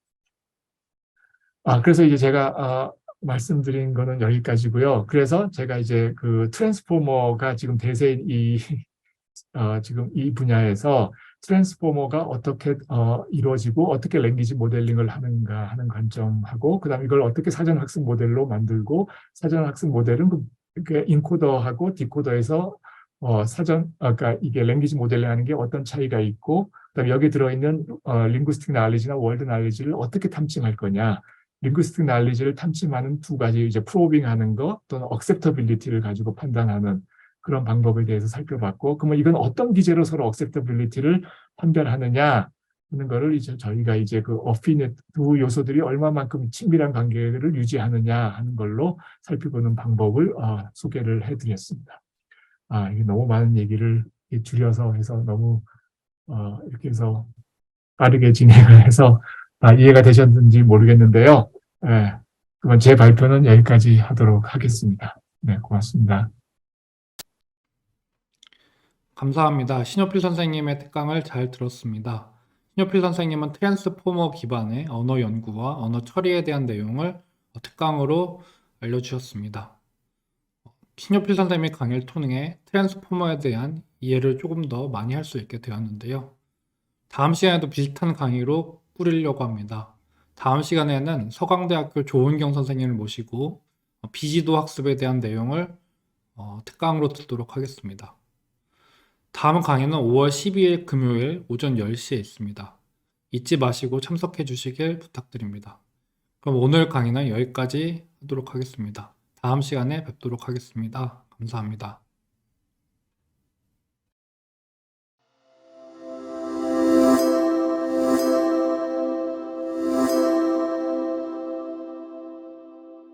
그래서 이제 제가 말씀드린 거는 여기까지고요. 그래서 제가 이제 트랜스포머가 지금 대세인 지금 이 분야에서 트랜스포머가 어떻게 이루어지고 어떻게 랭귀지 모델링을 하는가 하는 관점하고 그다음 이걸 어떻게 사전 학습 모델로 만들고 사전 학습 모델은 인코더하고 디코더에서 그러니까 이게 랭귀지 모델링 하는 게 어떤 차이가 있고 그다음 여기 들어있는 링구스틱 나리지나 월드 나리지를 어떻게 탐침할 거냐. 링구스틱 나리지를 탐침하는 두 가지 이제 프로빙하는 거 또는 억셉터빌리티를 가지고 판단하는 그런 방법에 대해서 살펴봤고, 그러면 이건 어떤 기제로 서로 acceptability를 판별하느냐 하는 거를 이제 저희가 이제 어피니티 두 요소들이 얼마만큼 친밀한 관계를 유지하느냐 하는 걸로 살펴보는 방법을 소개를 해드렸습니다. 이게 너무 많은 얘기를 줄여서 해서 너무 이렇게 해서 빠르게 진행을 해서 이해가 되셨는지 모르겠는데요. 그러면 제 발표는 여기까지 하도록 하겠습니다. 네, 고맙습니다. 감사합니다. 신효필 선생님의 특강을 잘 들었습니다. 신효필 선생님은 트랜스포머 기반의 언어 연구와 언어 처리에 대한 내용을 특강으로 알려주셨습니다. 신효필 선생님의 강의를 통해 트랜스포머에 대한 이해를 조금 더 많이 할 수 있게 되었는데요. 다음 시간에도 비슷한 강의로 꾸리려고 합니다. 다음 시간에는 서강대학교 조은경 선생님을 모시고 비지도 학습에 대한 내용을 특강으로 듣도록 하겠습니다. 다음 강의는 5월 12일 금요일 오전 10시에 있습니다. 잊지 마시고 참석해 주시길 부탁드립니다. 그럼 오늘 강의는 여기까지 하도록 하겠습니다. 다음 시간에 뵙도록 하겠습니다. 감사합니다.